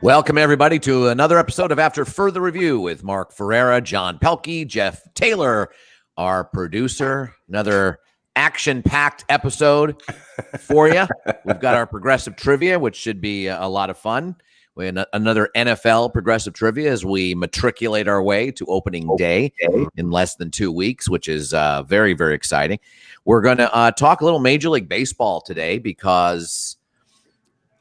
Welcome, everybody, to another episode of After Further Review with Mark Ferreira, John Pelkey, Jeff Taylor, our producer. Another action-packed episode for you. We've got our progressive trivia, which should be a lot of fun. We have another NFL progressive trivia as we matriculate our way to opening day in less than 2 weeks, which is very, very exciting. We're going to talk a little Major League Baseball today because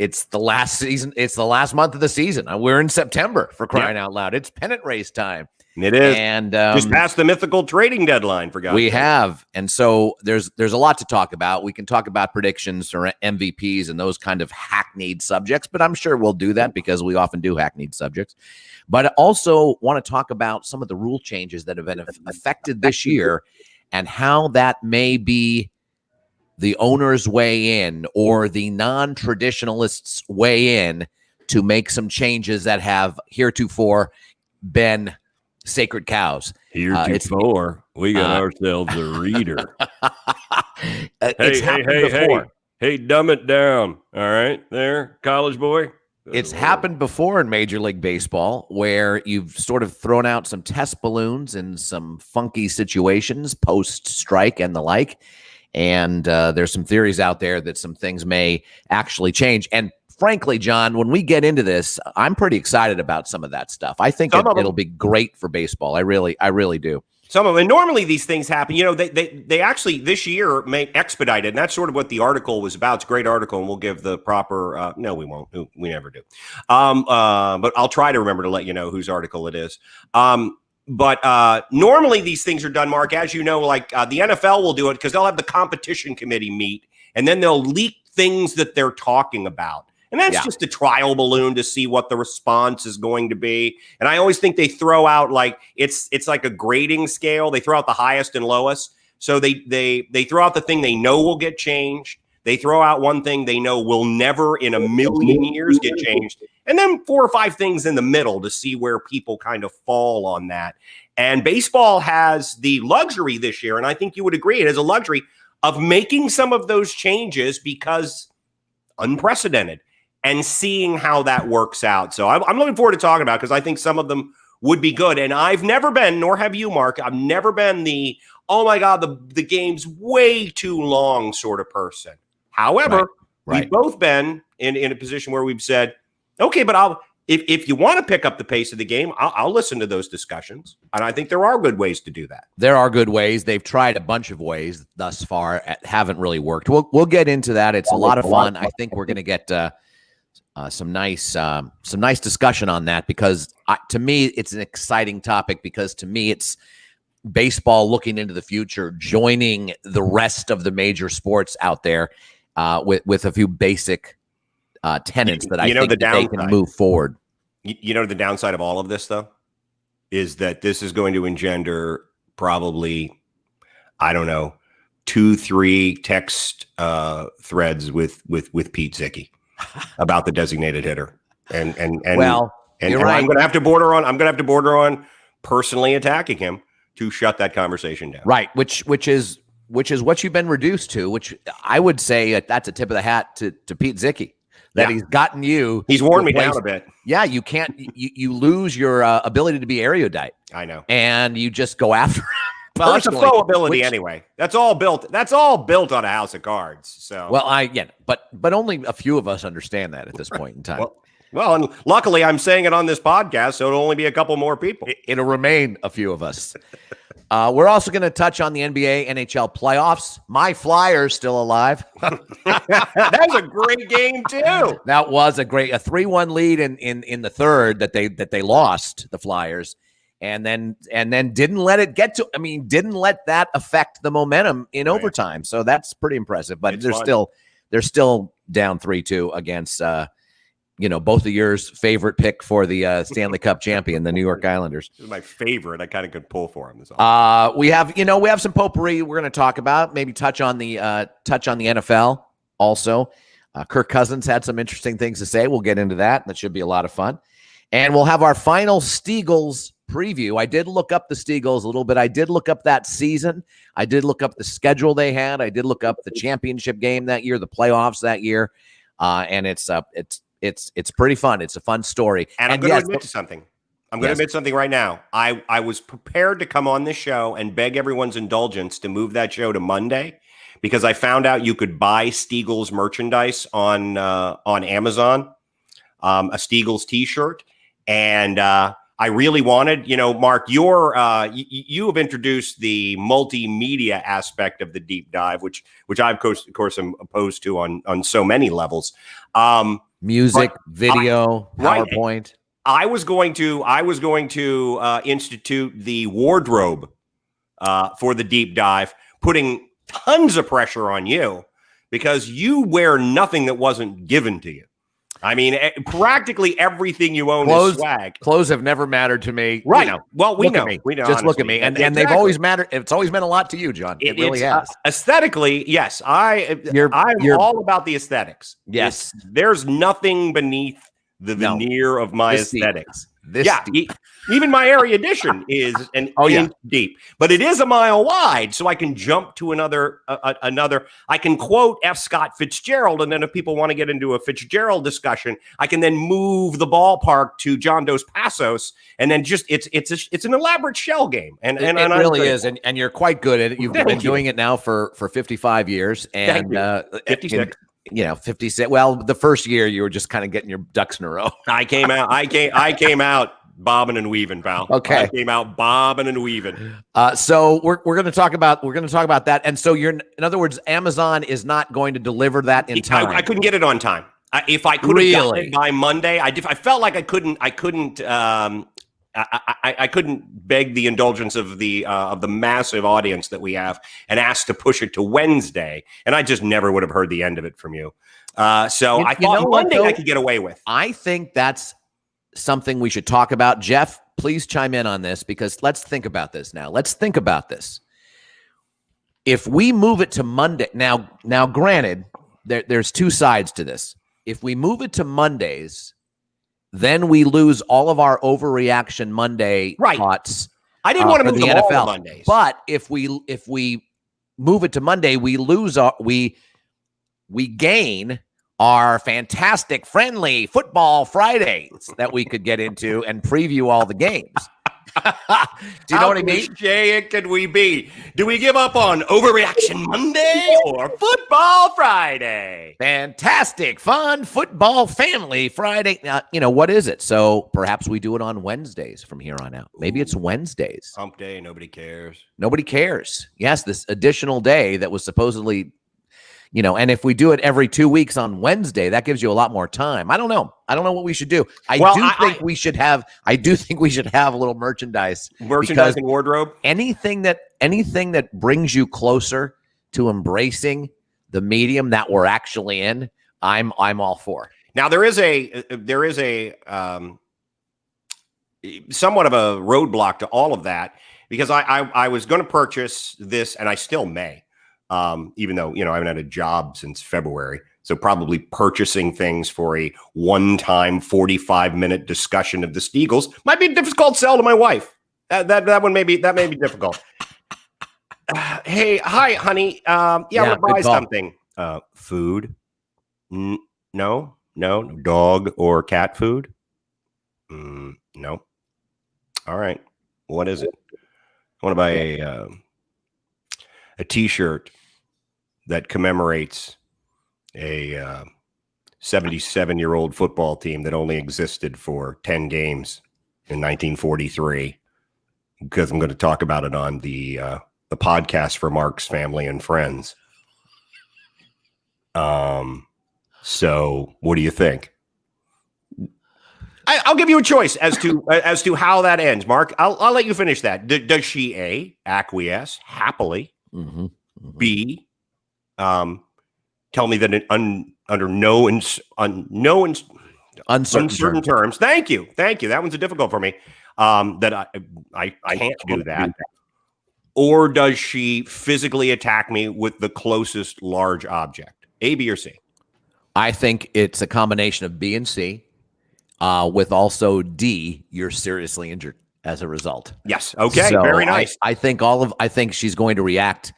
it's the last season. It's the last month of the season. We're in September, for crying out loud. It's pennant race time. It is. And just past the mythical trading deadline, for God's sake. We have. And so there's a lot to talk about. We can talk about predictions or MVPs and those kind of hackneyed subjects, but I'm sure we'll do that because we often do hackneyed subjects. But I also want to talk about some of the rule changes that have been affected this year and how that may be the owner's way in or the non-traditionalists' way in to make some changes that have heretofore been sacred cows. Heretofore, we got ourselves a reader. Hey, dumb it down. All right, there, college boy. It's happened before in Major League Baseball where you've sort of thrown out some test balloons in some funky situations, post-strike and the like. And there's some theories out there that some things may actually change. And frankly, John, when we get into this, I'm pretty excited about some of that stuff. I think it'll be great for baseball. I really do. Some of them. And normally these things happen. You know, they actually this year may expedite it. And that's sort of what the article was about. It's a great article, and we'll give the proper. No, we won't. We never do. But I'll try to remember to let you know whose article it is. But normally these things are done, Mark, as you know, like the NFL will do it because they'll have the competition committee meet and then they'll leak things that they're talking about. And that's just a trial balloon to see what the response is going to be. And I always think they throw out like it's like a grading scale. They throw out the highest and lowest. So they throw out the thing they know will get changed. They throw out one thing they know will never in a million years get changed. And then 4 or 5 things in the middle to see where people kind of fall on that. And baseball has the luxury this year, and I think you would agree, it has a luxury of making some of those changes because unprecedented and seeing how that works out. So I'm looking forward to talking about it because I think some of them would be good. And I've never been, nor have you, Mark, I've never been the, oh my God, the game's way too long sort of person. However, we've both been in a position where we've said, okay, but if you want to pick up the pace of the game, I'll listen to those discussions. And I think there are good ways to do that. There are good ways. They've tried a bunch of ways thus far, haven't really worked. We'll get into that. It's a lot of fun. I think we're going to get some nice discussion on that because to me, it's an exciting topic because to me, it's baseball looking into the future, joining the rest of the major sports out there with a few basic tenets that I think that they can move forward. You know, the downside of all of this, though, is that this is going to engender probably, I don't know, 2-3 text threads with Pete Zicki about the designated hitter. And right. I'm going to have to border on personally attacking him to shut that conversation down. Right, which is what you've been reduced to, which I would say that's a tip of the hat to Pete Zicki. That he's gotten you. He's worn me down a bit. Yeah, you can't. You lose your ability to be erudite. I know, and you just go after him. Well, it's a faux ability anyway. That's all built on a house of cards. So but only a few of us understand that at this point in time. Well, and luckily I'm saying it on this podcast, so it'll only be a couple more people. It'll remain a few of us. We're also going to touch on the NBA, NHL playoffs. My Flyers still alive. That was a great game too. That was a 3-1 lead in the third that they lost, the Flyers, and then didn't let it get to. I mean, didn't let that affect the momentum in overtime. So that's pretty impressive. But they're still down 3-2 against both of yours favorite pick for the Stanley Cup champion, the New York Islanders. This is my favorite. I kind of could pull for him. We have some potpourri we're going to talk about. Maybe touch on the NFL also. Kirk Cousins had some interesting things to say. We'll get into that. That should be a lot of fun. And we'll have our final Steagles preview. I did look up the Steagles a little bit. I did look up that season. I did look up the schedule they had. I did look up the championship game that year, the playoffs that year. And it's it's pretty fun. It's a fun story. And I'm going to admit to something. I'm going to admit something right now. I was prepared to come on this show and beg everyone's indulgence to move that show to Monday, because I found out you could buy Stiegel's merchandise on Amazon, a Stiegel's T-shirt, and I really wanted, Mark, you have introduced the multimedia aspect of the deep dive, which I of course am opposed to on so many levels. Music, video, PowerPoint. Right. I was going to institute the wardrobe for the deep dive, putting tons of pressure on you because you wear nothing that wasn't given to you. I mean, practically everything you own is swag. Clothes have never mattered to me. Right. Well, we know. Just look at me. And they've always mattered. It's always meant a lot to you, John. It really has. Aesthetically, yes. I'm all about the aesthetics. Yes. There's nothing beneath the veneer of my aesthetics. Even my erudition is an inch deep, but it is a mile wide, so I can jump to another. I can quote F. Scott Fitzgerald, and then if people want to get into a Fitzgerald discussion, I can then move the ballpark to John Dos Passos, and then it's an elaborate shell game, and it really is, and you're quite good at it. You've been doing it now for 55 years, and 56. 56. Well, the first year you were just kind of getting your ducks in a row. I came out bobbing and weaving, pal. Okay. I came out bobbing and weaving. So we're going to talk about that. And so in other words, Amazon is not going to deliver that in time. I couldn't get it on time. If I could have gotten it by Monday, I felt like I couldn't beg the indulgence of the massive audience that we have and ask to push it to Wednesday, and I just never would have heard the end of it from you. I thought Monday I could get away with. I think that's something we should talk about. Jeff, please chime in on this, because let's think about this now. Let's think about this. If we move it to Monday, now granted, there's two sides to this. If we move it to Mondays, then we lose all of our overreaction Monday thoughts. I didn't want to move the them NFL all to Mondays. But if we move it to Monday, we lose we gain our fantastic friendly football Fridays that we could get into and preview all the games. Do you know what I mean? How cliche can we be? Do we give up on Overreaction Monday or Football Friday? Fantastic, fun football family Friday. What is it? So perhaps we do it on Wednesdays from here on out. Maybe it's Wednesdays. Hump day, nobody cares. Nobody cares. Yes, this additional day that was supposedly, and if we do it every 2 weeks on Wednesday, that gives you a lot more time. I don't know what we should do. I do think we should have a little merchandise and wardrobe. Anything that brings you closer to embracing the medium that we're actually in, I'm all for. Now there is a somewhat of a roadblock to all of that, because I was going to purchase this, and I still may. Even though, I haven't had a job since February. So probably purchasing things for a one-time 45-minute discussion of the Stiegels might be a difficult sell to my wife. That may be difficult. Hey, hi, honey. I want to buy something. Food? No. Dog or cat food? No. All right. What is it? I want to buy a T-shirt that commemorates a 77-year-old football team that only existed for 10 games in 1943, because I'm going to talk about it on the podcast for Mark's family and friends. So what do you think? I'll give you a choice as to how that ends, Mark. I'll let you finish that. Does she A, acquiesce happily? Mm-hmm. Mm-hmm. B, tell me that under no uncertain terms. Thank you. That one's difficult for me. That I can't do that. Or does she physically attack me with the closest large object? A, B, or C? I think it's a combination of B and C, with also D, you're seriously injured as a result. Yes. Okay. So very nice. I think she's going to react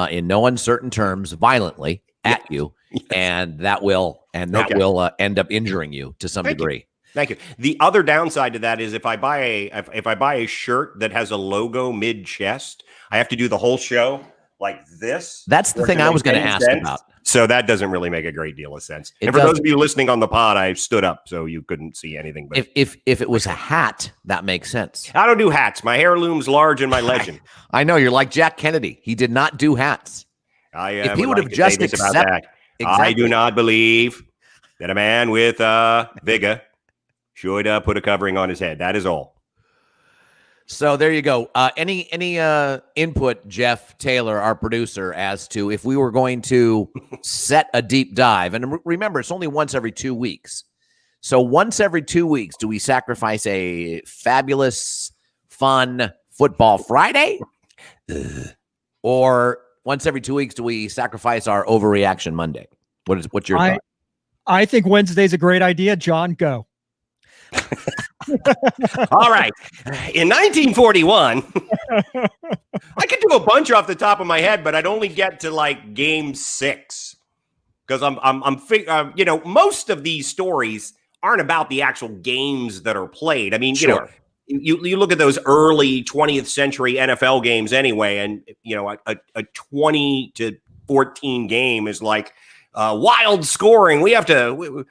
in no uncertain terms violently. at you, and that will end up injuring you to some degree. Thank you. The other downside to that is if I buy a shirt that has a logo mid chest, I have to do the whole show like this. That's the thing I was going to ask about. So that doesn't really make a great deal of sense. And for those of you listening on the pod, I stood up so you couldn't see anything. But if it was a hat, that makes sense. I don't do hats. My hair looms large in my legend. I know, you're like Jack Kennedy. He did not do hats. If he would have just accepted, I do not believe that a man with vigor should put a covering on his head. That is all. So there you go. Any input, Jeff Taylor, our producer, as to if we were going to set a deep dive? And remember, it's only once every 2 weeks. So once every 2 weeks, do we sacrifice a fabulous, fun Football Friday? Or once every 2 weeks, do we sacrifice our overreaction Monday? What's your thought? I think Wednesday's a great idea. John, go. All right. In 1941, I could do a bunch off the top of my head, but I'd only get to like game 6 because most of these stories aren't about the actual games that are played. I mean, you look at those early 20th century NFL games anyway, and a 20-14 game is like wild scoring. We have to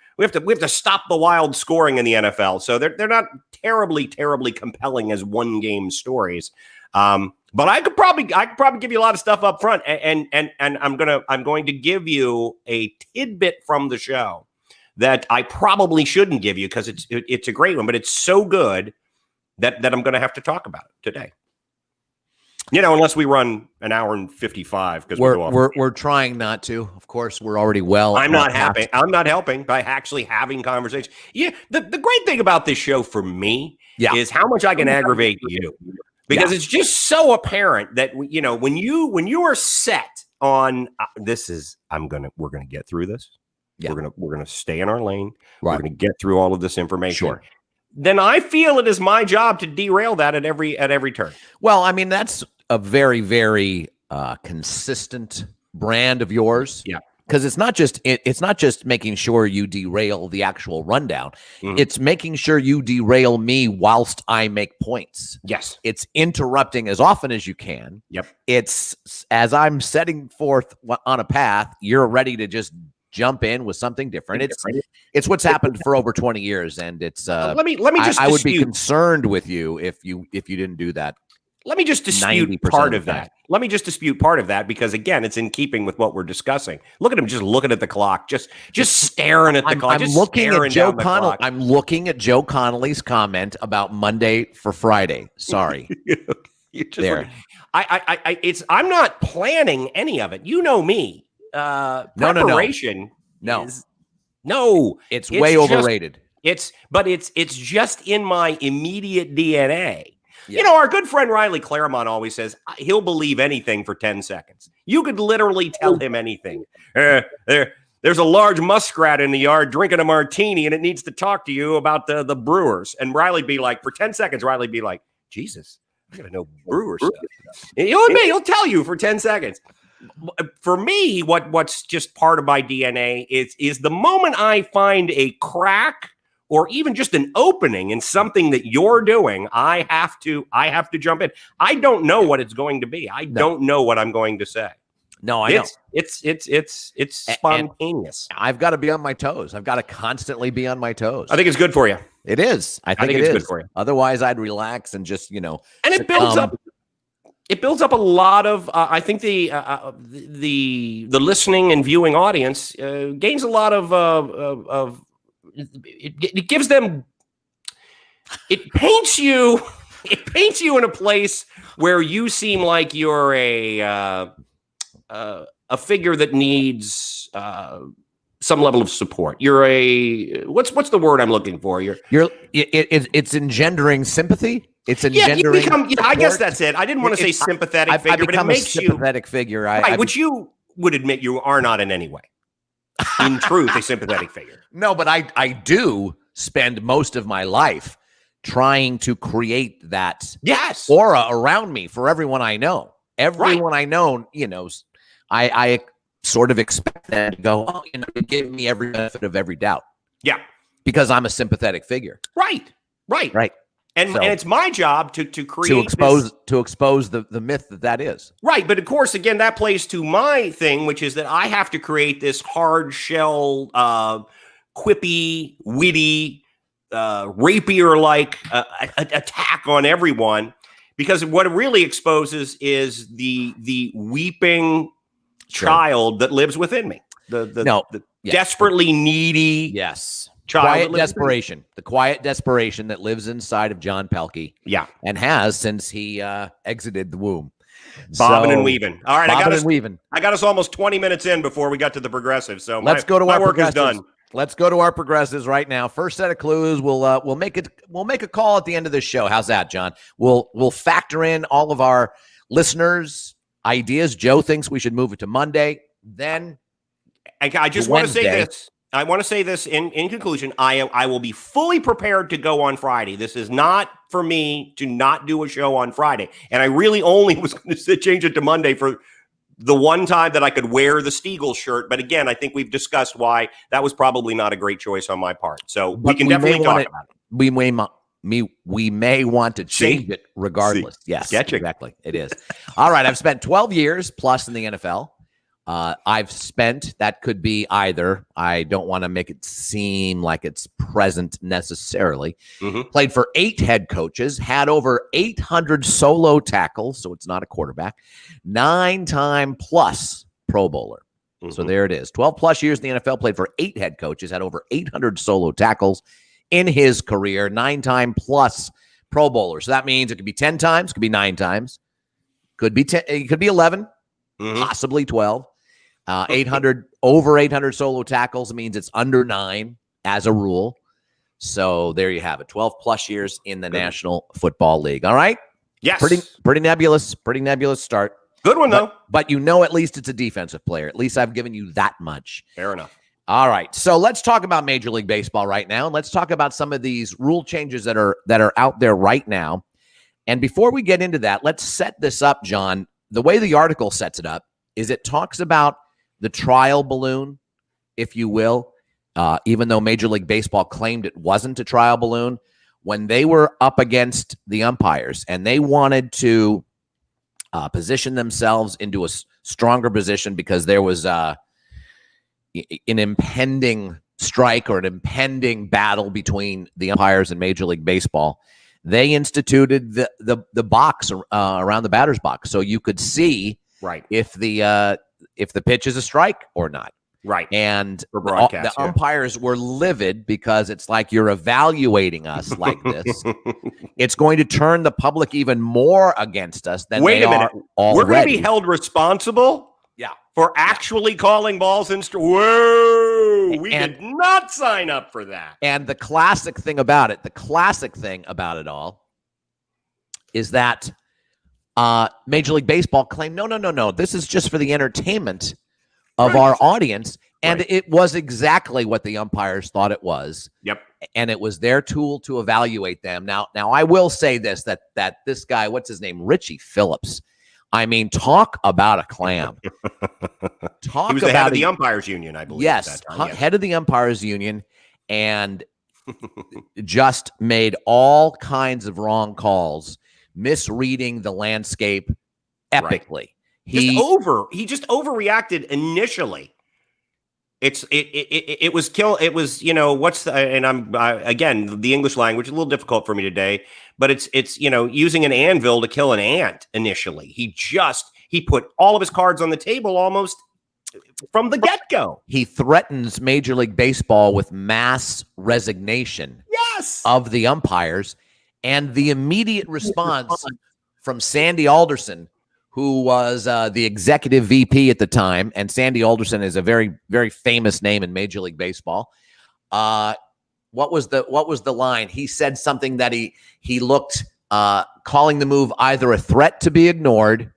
stop the wild scoring in the NFL. So they're not terribly compelling as one game stories. But I could probably give you a lot of stuff up front, and I'm going to give you a tidbit from the show that I probably shouldn't give you because it's a great one, but it's so good that I'm going to have to talk about it today. Unless we run an hour and 55 because we're trying not to. Of course, we're already well. I'm not happy. I'm not helping by actually having conversation. Yeah, the great thing about this show for me is how much I can aggravate you, because it's just so apparent that when you are set on we're gonna get through this. Yeah. We're gonna stay in our lane. Right. We're gonna get through all of this information. Sure. Then I feel it is my job to derail that at every turn. Well, I mean, that's a very, very consistent brand of yours. Yeah. Because it's not just making sure you derail the actual rundown. Mm-hmm. It's making sure you derail me whilst I make points. Yes. It's interrupting as often as you can. Yep. It's as I'm setting forth on a path, you're ready to just jump in with something different. It's what's happened for over 20 years, and it's let me just I would be concerned with you if you didn't do that. Let me just dispute part of that. Let me just dispute part of that because again, it's in keeping with what we're discussing. Look at him just looking at the clock, just staring at the clock. I'm looking at Joe Connolly. I'm looking at Joe Connolly's comment about Monday for Friday. Sorry. You're just there. I'm not planning any of it. You know me. Preparation. No. It's way overrated. It's just in my immediate DNA. Yeah. Our good friend Riley Claremont always says he'll believe anything for 10 seconds. You could literally tell him anything. There's a large muskrat in the yard drinking a martini, and it needs to talk to you about the Brewers. And Riley'd be like, for 10 seconds, Riley'd be like, Jesus, I gotta know Brewer stuff. And he'll tell you for 10 seconds. For me, what's just part of my DNA is the moment I find a crack or even just an opening in something that you're doing, I have to jump in. I don't know what it's going to be. I don't know what I'm going to say. No, I know. It's spontaneous. And I've got to be on my toes. I've got to constantly be on my toes. I think it's good for you. It is. I think it's good for you. Otherwise, I'd relax and just, And it builds up. It builds up a lot of. I think the listening and viewing audience gains a lot of. It gives them. It paints you. It paints you in a place where you seem like you're a figure that needs some level of support. You're a what's the word I'm looking for? It's engendering sympathy. It's engendering. I guess that's it. I didn't want to say sympathetic figure, but it makes you a sympathetic figure. Which you would admit you are not in any way. In truth, a sympathetic figure. No, but I do spend most of my life trying to create that aura around me for everyone I know. Everyone I know, I sort of expect them to go, oh, give me every benefit of every doubt. Yeah. Because I'm a sympathetic figure. Right. And it's my job to create to expose the myth that is. Right. But of course, again, that plays to my thing, which is that I have to create this hard shell, quippy, witty, rapier-like attack on everyone, because what it really exposes is the weeping child that lives within me. The desperately needy. Yes. Child quiet desperation. The quiet desperation that lives inside of John Pelkey. Yeah. And has since he exited the womb. Bobbing and weaving. All right. I got us almost 20 minutes in before we got to the progressive. So let's go to my our work is done. Let's go to our progressives right now. First set of clues. We'll make a call at the end of this show. How's that, John? We'll factor in all of our listeners' ideas. Joe thinks we should move it to Monday. Then I just want to say this. I want to say this in conclusion. I will be fully prepared to go on Friday. This is not for me to not do a show on Friday. And I really only was going to change it to Monday for the one time that I could wear the Stiegel shirt. But again, I think we've discussed why that was probably not a great choice on my part. So we can definitely talk about it. We may want to change it regardless. Yes, sketching. Exactly. It is. All right. I've spent 12 years plus in the NFL. That could be either, I don't want to make it seem like it's present necessarily. Played for 8 head coaches, had over 800 solo tackles, so it's not a quarterback, 9-time plus Pro Bowler. So there it is. 12 plus years in the NFL, played for 8 head coaches, had over 800 solo tackles in his career, 9-time plus Pro Bowler. So that means it could be 10 times, could be 9 times, could be 10, it could be 11, possibly 12. 800 over 800 solo tackles means it's under 9 as a rule. So there you have it. 12 plus years in the National Football League. All right. Yes. Pretty nebulous start. Good one though. But at least it's a defensive player. At least I've given you that much. Fair enough. All right. So let's talk about Major League Baseball right now. And let's talk about some of these rule changes that are out there right now. And before we get into that, let's set this up, John. The way the article sets it up is it talks about the trial balloon, if you will, even though Major League Baseball claimed it wasn't a trial balloon, when they were up against the umpires and they wanted to position themselves into a stronger position because there was an impending strike or an impending battle between the umpires and Major League Baseball, they instituted the box around the batter's box so you could see if the pitch is a strike or not. Right. And for broadcast, the umpires were livid because it's like you're evaluating us like this. It's going to turn the public even more against us than Wait they a minute. are already. We're going to be held responsible for actually calling balls in. Whoa! We did not sign up for that. And the classic thing about it all is that Major League Baseball claimed, no. This is just for the entertainment of our audience. And it was exactly what the umpires thought it was. Yep. And it was their tool to evaluate them. Now I will say this, that this guy, what's his name? Richie Phillips. I mean, talk about a clam. He was the head of the umpires union, I believe. Yes, head of the umpires union, and just made all kinds of wrong calls, misreading the landscape epically. He just overreacted initially. It was again, the English language a little difficult for me today, but it's using an anvil to kill an ant initially. He put all of his cards on the table almost from the get-go. He threatens Major League Baseball with mass resignation of the umpires, and the immediate response from Sandy Alderson, who was the executive VP at the time, and Sandy Alderson is a very, very famous name in Major League Baseball. What was the line? He said something that he looked calling the move either a threat to be ignored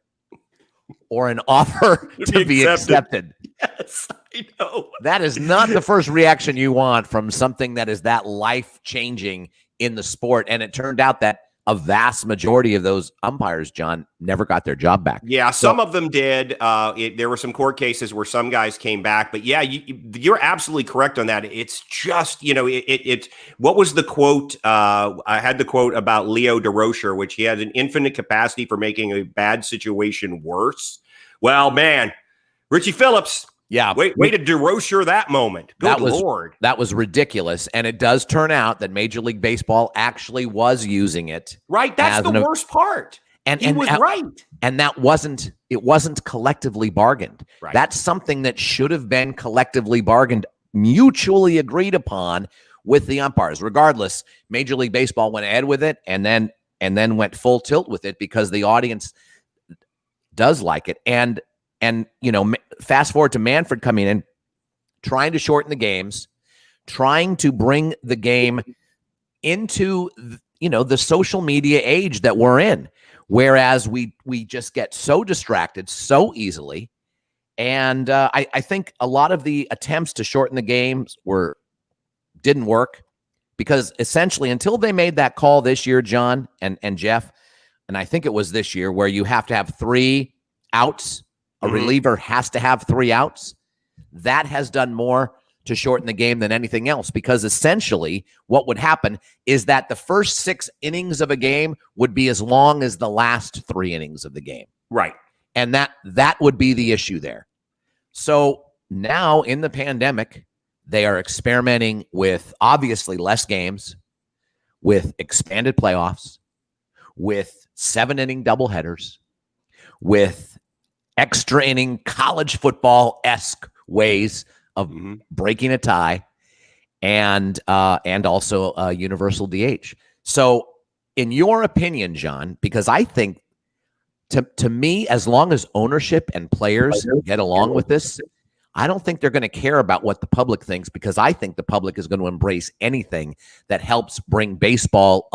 or an offer to be accepted. Yes, I know. That is not the first reaction you want from something that is that life-changing in the sport. And it turned out that a vast majority of those umpires, John, never got their job back. Yeah, some of them did. There were some court cases where some guys came back, but yeah, you're absolutely correct on that. It's just, what was the quote? I had the quote about Leo DeRocher, which he had an infinite capacity for making a bad situation worse. Well, man, Richie Phillips. Yeah. Way to DeRocher that moment. Good Lord. That was ridiculous. And it does turn out that Major League Baseball actually was using it. Right. That's the worst part. And he was right. And it wasn't collectively bargained. Right. That's something that should have been collectively bargained, mutually agreed upon with the umpires. Regardless, Major League Baseball went ahead with it and then went full tilt with it because the audience does like it. And fast forward to Manfred coming in, trying to shorten the games, trying to bring the game into, the social media age that we're in, whereas we just get so distracted so easily. And I think a lot of the attempts to shorten the games didn't work because essentially until they made that call this year, John and Jeff, and I think it was this year where you have to have 3 outs. A reliever has to have 3 outs. That has done more to shorten the game than anything else because essentially what would happen is that the first 6 innings of a game would be as long as the last 3 innings of the game. Right. And that would be the issue there. So now in the pandemic, they are experimenting with obviously less games, with expanded playoffs, with 7-inning doubleheaders, with extra inning college football-esque ways of breaking a tie, and also a universal DH. So, in your opinion, John, because I think to me, as long as ownership and players get along with this, I don't think they're going to care about what the public thinks because I think the public is going to embrace anything that helps bring baseball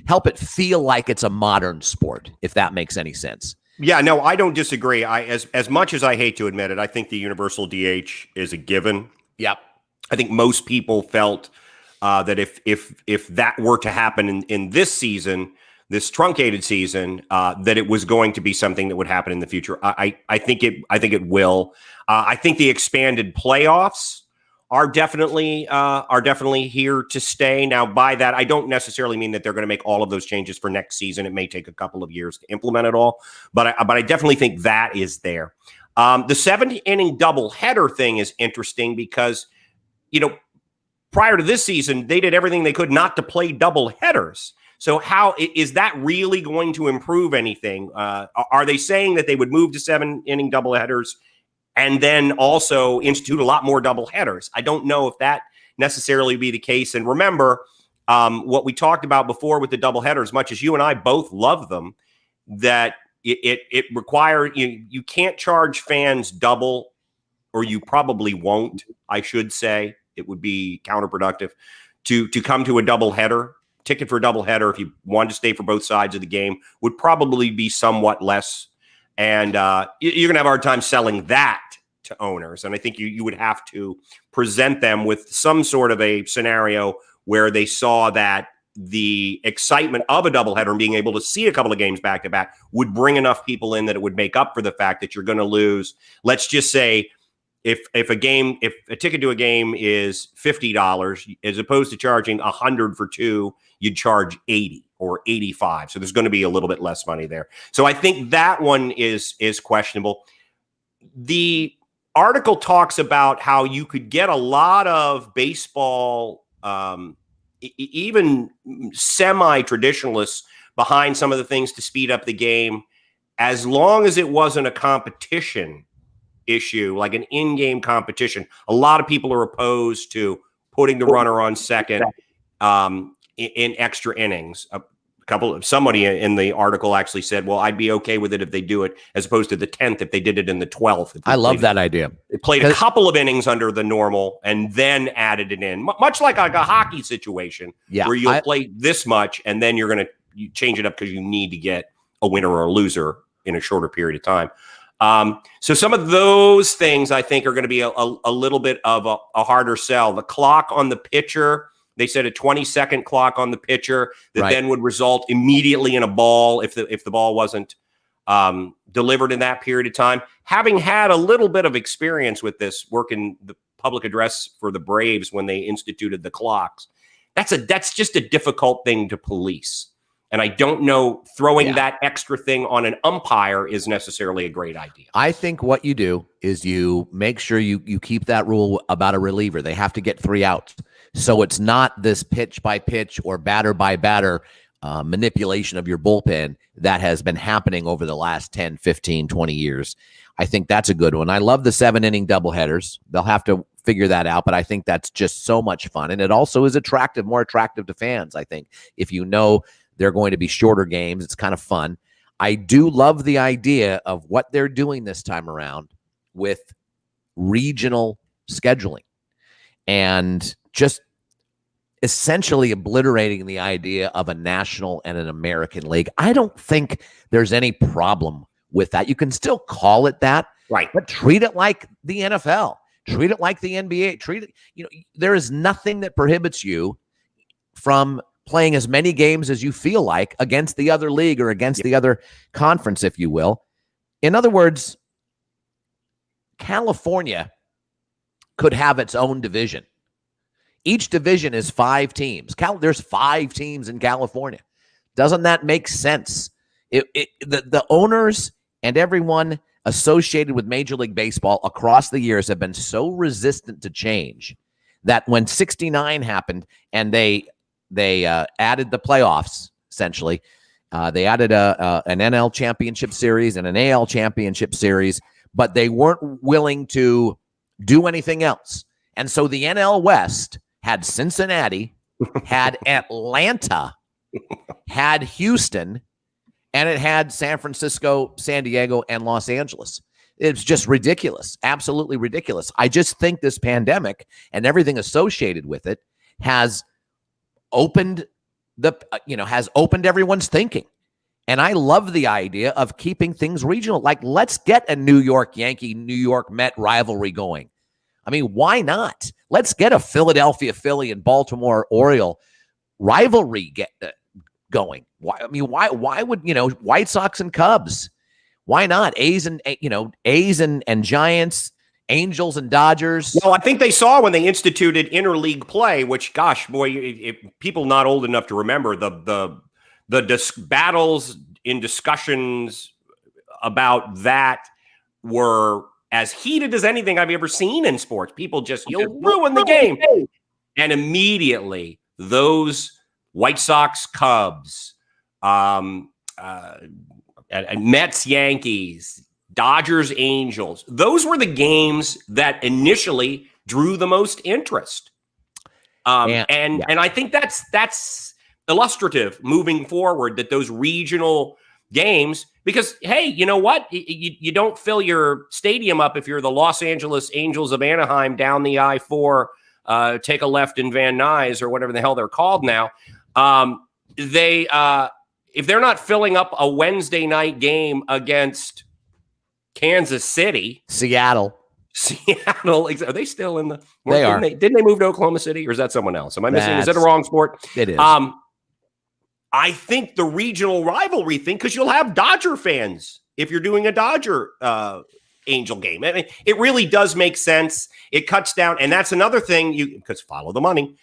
help it feel like it's a modern sport, if that makes any sense. Yeah, no, I don't disagree. As much as I hate to admit it, I think the universal DH is a given. Yep. I think most people felt that if that were to happen in this season, this truncated season, that it was going to be something that would happen in the future. I think it will. I think the expanded playoffs are definitely here to stay. Now, by that, I don't necessarily mean that they're going to make all of those changes for next season. It may take a couple of years to implement it all, but I definitely think that is there. The 7-inning doubleheader thing is interesting because, prior to this season, they did everything they could not to play doubleheaders. So how is that really going to improve anything? Are they saying that they would move to 7-inning doubleheaders and then also institute a lot more double headers? I don't know if that necessarily be the case. And remember, what we talked about before with the double headers, much as you and I both love them, that it requires you can't charge fans double, or you probably won't. I should say it would be counterproductive to come to a double header. Ticket for a double header, if you wanted to stay for both sides of the game, would probably be somewhat less. And you're going to have a hard time selling that to owners. And I think you would have to present them with some sort of a scenario where they saw that the excitement of a doubleheader and being able to see a couple of games back to back would bring enough people in that it would make up for the fact that you're going to lose. Let's just say if a ticket to a game is $50, as opposed to charging $100 for 2, you'd charge $80 or $85. So there's going to be a little bit less money there. So I think that one is questionable. The article talks about how you could get a lot of baseball, even semi-traditionalists behind some of the things to speed up the game, as long as it wasn't a competition issue, like an in-game competition. A lot of people are opposed to putting the runner on second in extra innings. Somebody in the article actually said, well, I'd be okay with it if they do it as opposed to the 10th, if they did it in the 12th. I love that idea. They played a couple of innings under the normal and then added it in, much like a hockey situation where you'll play this much and then you're going to change it up because you need to get a winner or a loser in a shorter period of time. So some of those things I think are going to be a little bit of a harder sell. The clock on the pitcher They said a 20-second clock on the pitcher that Right. then would result immediately in a ball if the ball wasn't delivered in that period of time. Having had a little bit of experience with this, working the public address for the Braves when they instituted the clocks, that's just a difficult thing to police. And I don't know throwing that extra thing on an umpire is necessarily a great idea. I think what you do is you make sure you keep that rule about a reliever. They have to get 3 outs. So it's not this pitch by pitch or batter by batter manipulation of your bullpen that has been happening over the last 10, 15, 20 years. I think that's a good one. I love the 7-inning doubleheaders. They'll have to figure that out, but I think that's just so much fun. And it also is more attractive to fans, I think. If you know they're going to be shorter games, it's kind of fun. I do love the idea of what they're doing this time around with regional scheduling and just essentially obliterating the idea of a national and an American league. I don't think there's any problem with that. You can still call it that, right? But treat it like the NFL. Treat it like the NBA. Treat it, there is nothing that prohibits you from playing as many games as you feel like against the other league or against the other conference, if you will. In other words, California could have its own division. Each division is 5 teams. There's 5 teams in California. Doesn't that make sense? The owners and everyone associated with Major League Baseball across the years have been so resistant to change that when 69 happened and they added the playoffs, essentially, they added an NL championship series and an AL championship series, but they weren't willing to do anything else. And so the NL West had Cincinnati, had Atlanta, had Houston, and it had San Francisco, San Diego, and Los Angeles. It's just ridiculous, absolutely ridiculous. I just think this pandemic and everything associated with it has opened everyone's thinking. And I love the idea of keeping things regional. Like, let's get a New York Yankee, New York Met rivalry going. I mean, why not? Let's get a Philadelphia Philly and Baltimore Oriole rivalry going. Why would, White Sox and Cubs? Why not? A's and Giants, Angels and Dodgers. Well, I think they saw when they instituted interleague play, which, gosh, boy, if people not old enough to remember the battles in discussions about that were as heated as anything I've ever seen in sports. People just, you'll ruin the game. And immediately those White Sox, Cubs, and Mets, Yankees, Dodgers, Angels, those were the games that initially drew the most interest. And I think that's illustrative moving forward, that those regional games, because, hey, you know what? You don't fill your stadium up if you're the Los Angeles Angels of Anaheim down the I-4, take a left in Van Nuys or whatever the hell they're called now. If they're not filling up a Wednesday night game against Kansas City, Seattle, are they still in the? They are. Didn't they move to Oklahoma City, or is that someone else? Am I missing? Is that a wrong sport? It is. I think the regional rivalry thing, because you'll have Dodger fans if you're doing a Dodger Angel game. I mean, it really does make sense. It cuts down, and that's another thing. Because follow the money.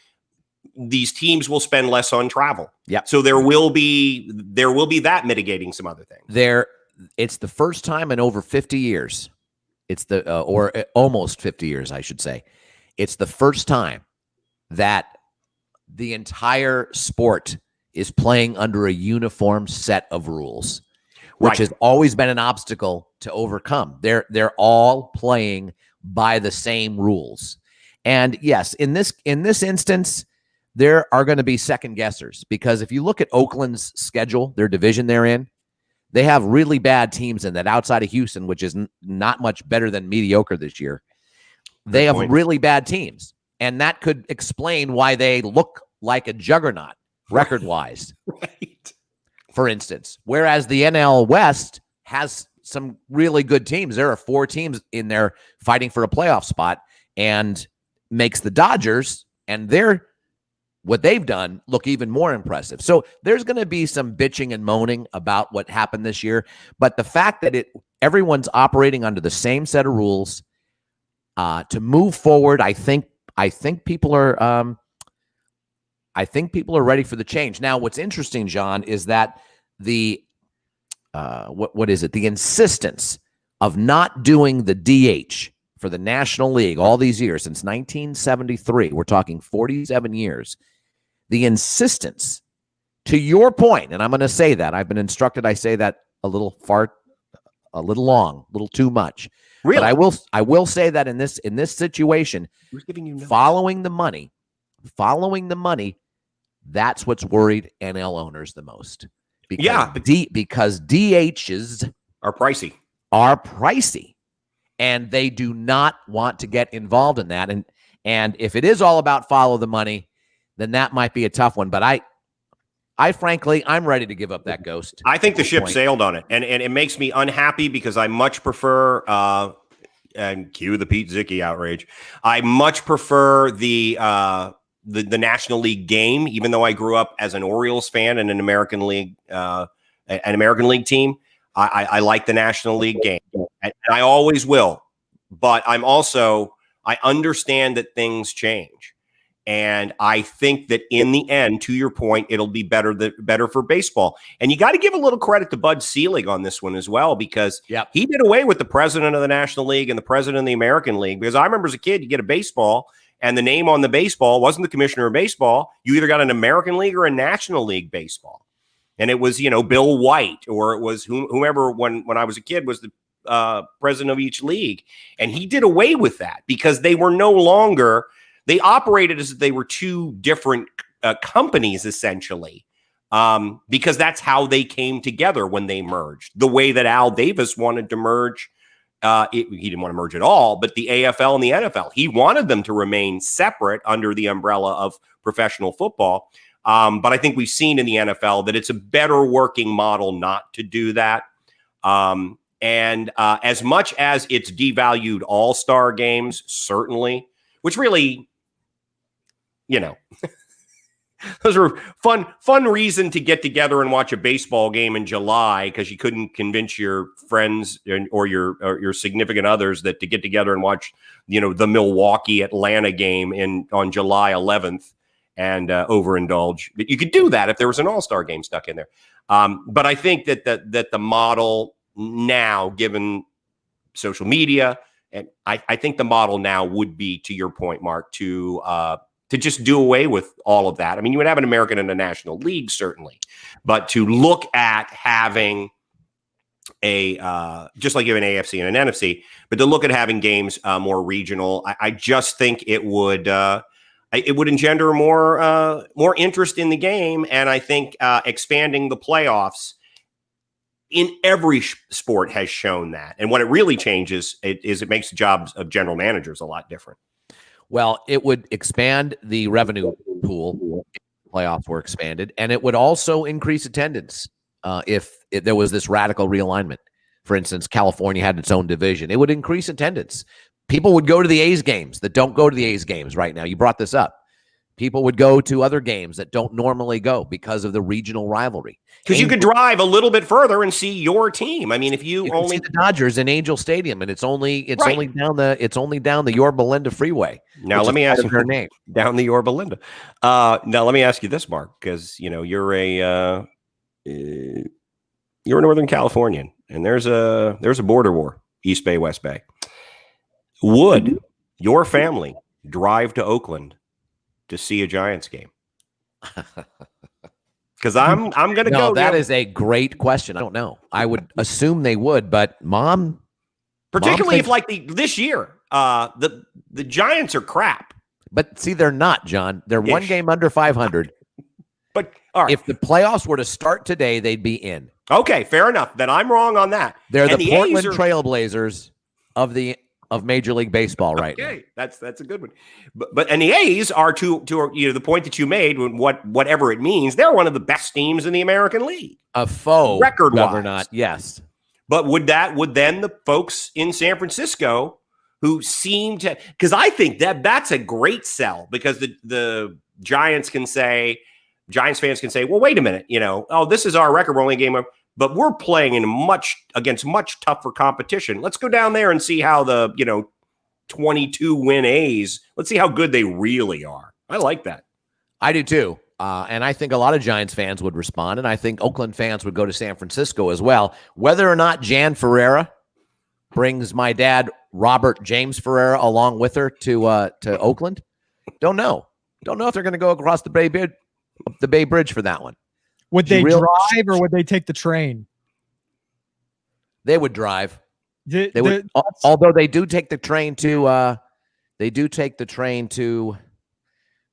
These teams will spend less on travel. Yeah. So there will be that mitigating some other things. It's the first time in over 50 years. It's or almost 50 years, I should say. It's the first time that the entire sport is playing under a uniform set of rules, which has always been an obstacle to overcome. They're all playing by the same rules. And yes, in this instance, there are going to be second guessers, because if you look at Oakland's schedule, their division they're in, they have really bad teams in that outside of Houston, which is not much better than mediocre this year. They have really bad teams, and that could explain why they look like a juggernaut record-wise, right? For instance, whereas the NL West has some really good teams. There are 4 teams in there fighting for a playoff spot, and makes the Dodgers and their what they've done look even more impressive. So there's going to be some bitching and moaning about what happened this year, but the fact that everyone's operating under the same set of rules to move forward, I think people are ready for the change. Now, what's interesting, John, is that the what is it? The insistence of not doing the DH for the National League all these years, since 1973, we're talking 47 years, the insistence, to your point, and I'm going to say that, I've been instructed I say that a little long, a little too much. Really? But I will say that in this situation, Who's giving you notes? following the money, that's what's worried NL owners the most. Because DHs are pricey. And they do not want to get involved in that. And if it is all about follow the money, then that might be a tough one. But I frankly, I'm ready to give up that ghost. I think the ship sailed on it. And it makes me unhappy because I much prefer, and cue the Pete Zicki outrage, I much prefer the National League game, even though I grew up as an Orioles fan and an American League team. I like the National League game, and I always will. But I understand that things change, and I think that in the end, to your point, it'll be better for baseball. And you got to give a little credit to Bud Selig on this one as well, because he did away with the president of the National League and the president of the American League. Because I remember as a kid, you get a baseball, and the name on the baseball wasn't the commissioner of baseball. You either got an American League or a National League baseball. And it was, Bill White, or it was whomever when I was a kid was the president of each league. And he did away with that because they were no longer, they operated as if they were two different companies, essentially, because that's how they came together when they merged. The way that Al Davis wanted to merge, he didn't want to merge at all, but the AFL and the NFL, he wanted them to remain separate under the umbrella of professional football. But I think we've seen in the NFL that it's a better working model not to do that. And as much as it's devalued all-star games, certainly, which really, those are fun reason to get together and watch a baseball game in July because you couldn't convince your friends or your significant others that to get together and watch, the Milwaukee Atlanta game on July 11th. And overindulge. But you could do that if there was an all-star game stuck in there. But I think that the model now, given social media, and I think the model now would be, to your point, Mark, to just do away with all of that. I mean, you would have an American and a National League, certainly, but to look at having just like you have an AFC and an NFC, but to look at having games more regional, I just think it would engender more interest in the game. And I think expanding the playoffs in every sport has shown that. And what it really changes is it makes the jobs of general managers a lot different. Well, it would expand the revenue pool if playoffs were expanded, and it would also increase attendance if there was this radical realignment. For instance, California had its own division. It would increase attendance. People would go to the A's games that don't go to the A's games right now. You brought this up. People would go to other games that don't normally go because of the regional rivalry. Because you could drive a little bit further and see your team. I mean, if you only see the Dodgers in Angel Stadium, and it's only down the Yorba Linda Freeway. Now let me ask you her name down the Yorba Linda. Now let me ask you this, Mark, because you're a Northern Californian, and there's a border war, East Bay, West Bay. Would your family drive to Oakland to see a Giants game? Because I'm going to go. That is a great question. I don't know. I would assume they would, but particularly if like this year, the Giants are crap. But see, they're not, John. They're one game under 500. But all right. If the playoffs were to start today, they'd be in. Okay, fair enough. Then I'm wrong on that. They're the Portland Trailblazers of Major League Baseball right now. Okay, that's a good one. But the A's are to the point that you made, whatever it means, they're one of the best teams in the American League. A foe record-wise. or not, yes. But would then the folks in San Francisco who seem to, because I think that's a great sell, because the Giants fans can say, well, wait a minute, oh, this is our record. We're only a game up, but we're playing against much tougher competition. Let's go down there and see how the, 22 win A's, let's see how good they really are. I like that. I do too. And I think a lot of Giants fans would respond, and I think Oakland fans would go to San Francisco as well. Whether or not Jan Ferreira brings my dad, Robert James Ferreira, along with her to Oakland, don't know. Don't know if they're going to go across the Bay Bridge for that one. Would they drive or would they take the train? They would drive. Although they do take the train to.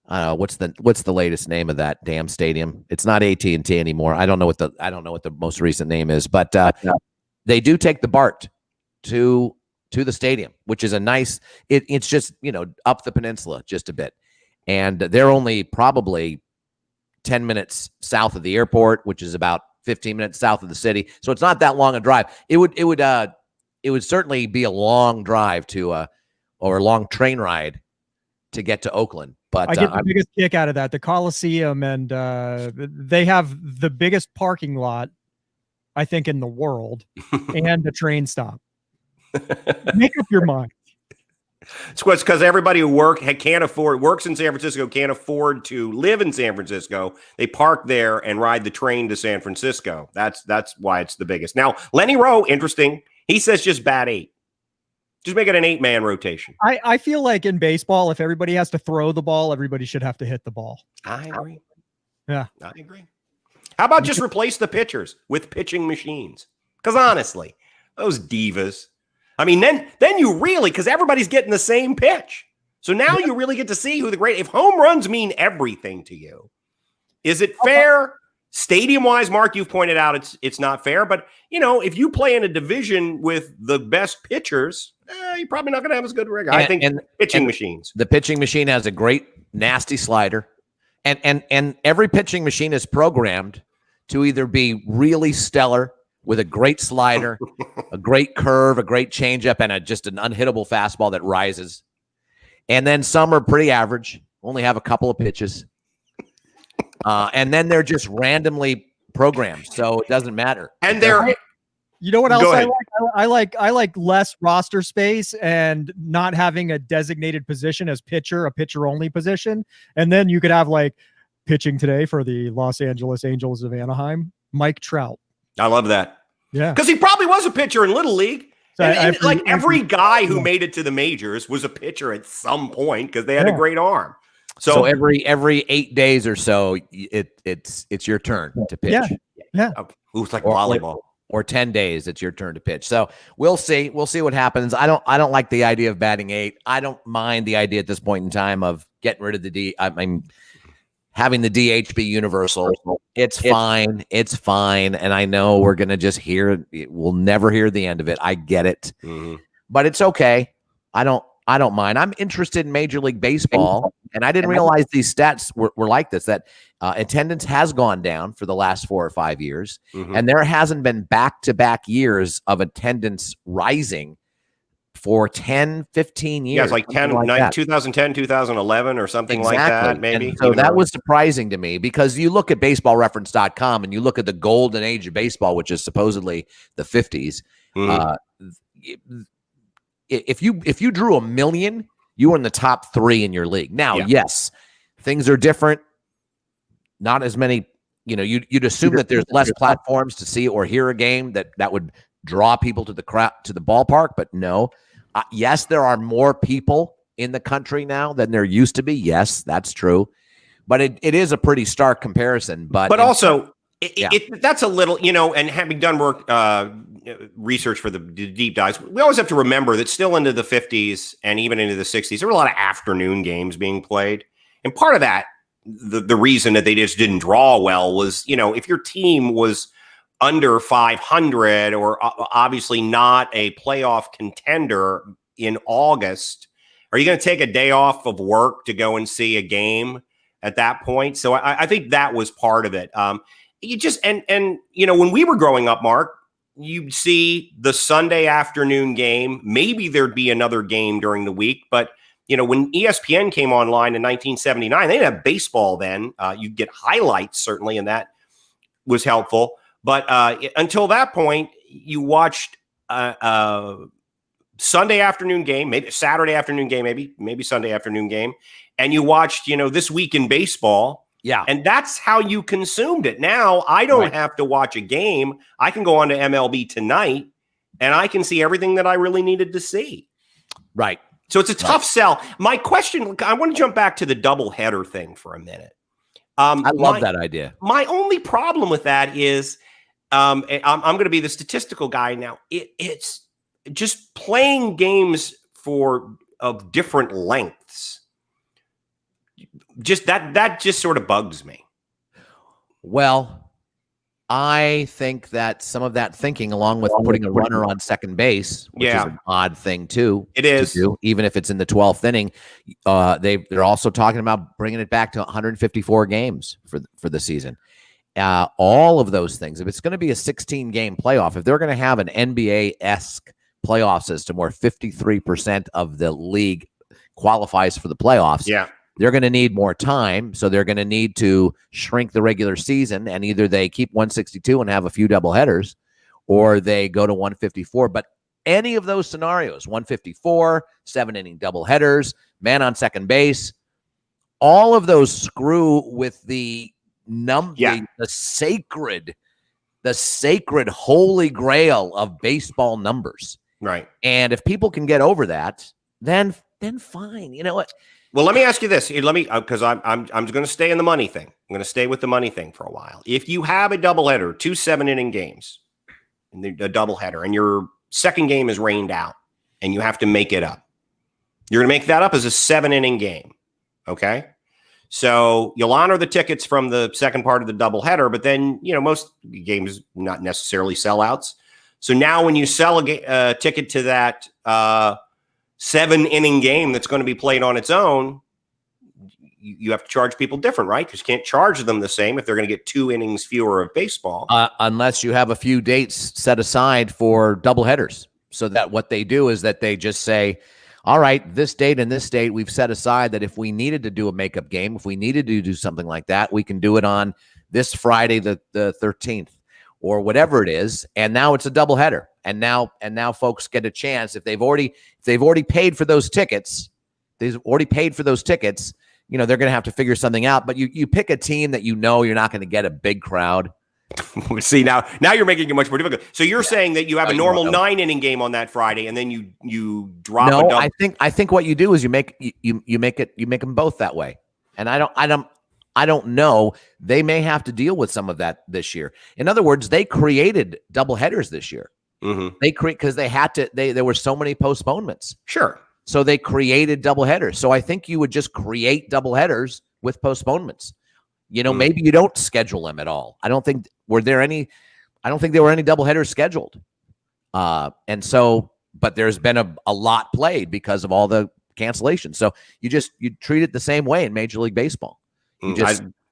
What's the latest name of that damn stadium? It's not AT&T anymore. I don't know what the most recent name is, but they do take the BART to the stadium, which is a nice. It's just up the peninsula just a bit, and they're only probably 10 minutes south of the airport, which is about 15 minutes south of the city. So it's not that long a drive. It would certainly be a long drive or a long train ride to get to Oakland. But I get the biggest kick out of that. The Coliseum, and they have the biggest parking lot, I think, in the world, and a train stop. Make up your mind. It's because everybody who works in San Francisco can't afford to live in San Francisco. They park there and ride the train to San Francisco. That's why it's the biggest. Now, Lenny Rowe, interesting. He says just bat 8. Just make it an 8-man rotation. I feel like in baseball, if everybody has to throw the ball, everybody should have to hit the ball. I agree. Yeah. I agree. How about just replace the pitchers with pitching machines? Because honestly, those divas. I mean, then you really, because everybody's getting the same pitch. So now you really get to see who if home runs mean everything to you, is it fair? Stadium-wise, Mark, you've pointed out it's not fair. But, if you play in a division with the best pitchers, you're probably not going to have as good a record. I think pitching machines. The pitching machine has a great, nasty slider. And every pitching machine is programmed to either be really stellar with a great slider, a great curve, a great changeup, and just an unhittable fastball that rises. And then some are pretty average, only have a couple of pitches. And then they're just randomly programmed, so it doesn't matter. And they're, you know what else I like? I like less roster space and not having a designated position as pitcher, a pitcher only position. And then you could have pitching today for the Los Angeles Angels of Anaheim, Mike Trout. I love that. Yeah, because he probably was a pitcher in Little League. So every guy who made it to the majors was a pitcher at some point because they had a great arm. So every 8 days or so, it's your turn to pitch. Yeah. It's like volleyball. Or 10 days, it's your turn to pitch. So we'll see. We'll see what happens. I don't like the idea of batting 8. I don't mind the idea at this point in time of getting rid of the having the DH be universal. It's fine. It's fine. And I know we're gonna just we'll never hear the end of it. I get it, but it's okay. I don't mind. I'm interested in Major League Baseball, and I didn't realize these stats were like this, that attendance has gone down for the last 4 or 5 years, and there hasn't been back-to-back years of attendance rising for 10, 15 years. Yeah, it's like 2010, 2011 or something like that, maybe. And so that was surprising to me, because you look at baseballreference.com and you look at the golden age of baseball, which is supposedly the 50s. If you drew 1 million, you were in the top 3 in your league. Now, yes, things are different. Not as many, you'd assume that there's less platforms to see or hear a game that would draw people to the ballpark, but no. Yes, there are more people in the country now than there used to be. Yes, that's true. But it is a pretty stark comparison. But also, that's a little, and having done work, research for the deep dives, we always have to remember that still into the 50s and even into the 60s, there were a lot of afternoon games being played. And part of that, the reason that they just didn't draw well was, if your team was under 500 or obviously not a playoff contender in August, are you going to take a day off of work to go and see a game at that point? So I think that was part of it. You just, and when we were growing up, Mark, you'd see the Sunday afternoon game. Maybe there'd be another game during the week. But, when ESPN came online in 1979, they didn't have baseball then. You'd get highlights, certainly, and that was helpful. But until that point, you watched Sunday afternoon game, maybe Saturday afternoon game, maybe Sunday afternoon game. And you watched, This Week in Baseball. Yeah. And that's how you consumed it. Now I don't have to watch a game. I can go on to MLB Tonight and I can see everything that I really needed to see. Right. So it's a tough sell. My question, I want to jump back to the doubleheader thing for a minute. I love that idea. My only problem with that is I'm going to be the statistical guy now. It's just playing games of different lengths. Just that just sort of bugs me. Well, I think that some of that thinking, along with putting a runner on second base, which is an odd thing too. It is, to do, even if it's in the 12th inning. They're also talking about bringing it back to 154 games for the season. All of those things. If it's going to be a 16-game playoff, if they're going to have an NBA-esque playoff system where 53% of the league qualifies for the playoffs, they're going to need more time. So they're going to need to shrink the regular season, and either they keep 162 and have a few doubleheaders, or they go to 154. But any of those scenarios, 154, 7-inning doubleheaders, man on second base, all of those screw with the sacred holy grail of baseball numbers. Right. And if people can get over that, then fine. You know what? Well, let me ask you this. Because I'm going to stay in the money thing. I'm going to stay with the money thing for a while. If you have a doubleheader, 2 7-inning games, and a doubleheader, and your second game is rained out, and you have to make it up, you're going to make that up as a 7-inning game. Okay. So you'll honor the tickets from the second part of the doubleheader, but then, most games not necessarily sellouts. So now when you sell a ticket to that 7-inning game that's going to be played on its own, you have to charge people different, right? Because you can't charge them the same if they're going to get 2 innings fewer of baseball. Unless you have a few dates set aside for doubleheaders. So that what they do is that they just say, all right, this date and this date, we've set aside that if we needed to do a makeup game, if we needed to do something like that, we can do it on this Friday, the 13th, or whatever it is. And now it's a doubleheader. And now folks get a chance. If they've already paid for those tickets, they're going to have to figure something out. But you pick a team that you're not going to get a big crowd. See, now you're making it much more difficult. So you're saying that you have a normal 9-inning game on that Friday, and then you drop a double. I think what you do is you make them both that way. And I don't know. They may have to deal with some of that this year. In other words, they created doubleheaders this year. Mm-hmm. Because they had to. There were so many postponements. Sure. So they created doubleheaders. So I think you would just create doubleheaders with postponements. Maybe you don't schedule them at all. I don't think there were any doubleheaders scheduled. But there's been a lot played because of all the cancellations. So you treat it the same way in Major League Baseball.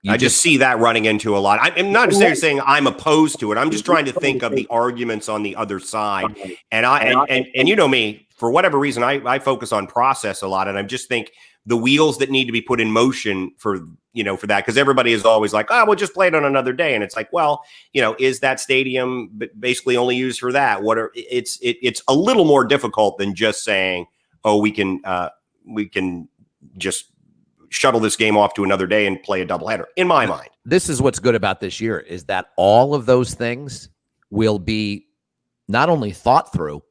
I just see that running into a lot. I'm not saying I'm opposed to it. I'm just trying to think of the arguments on the other side. And you know me, for whatever reason, I focus on process a lot. And I just think the wheels that need to be put in motion for that, because everybody is always like, we'll just play it on another day. And it's like, well, is that stadium basically only used for that? It's a little more difficult than just saying, we can just shuttle this game off to another day and play a doubleheader, in my mind. This is what's good about this year, is that all of those things will be not only thought through,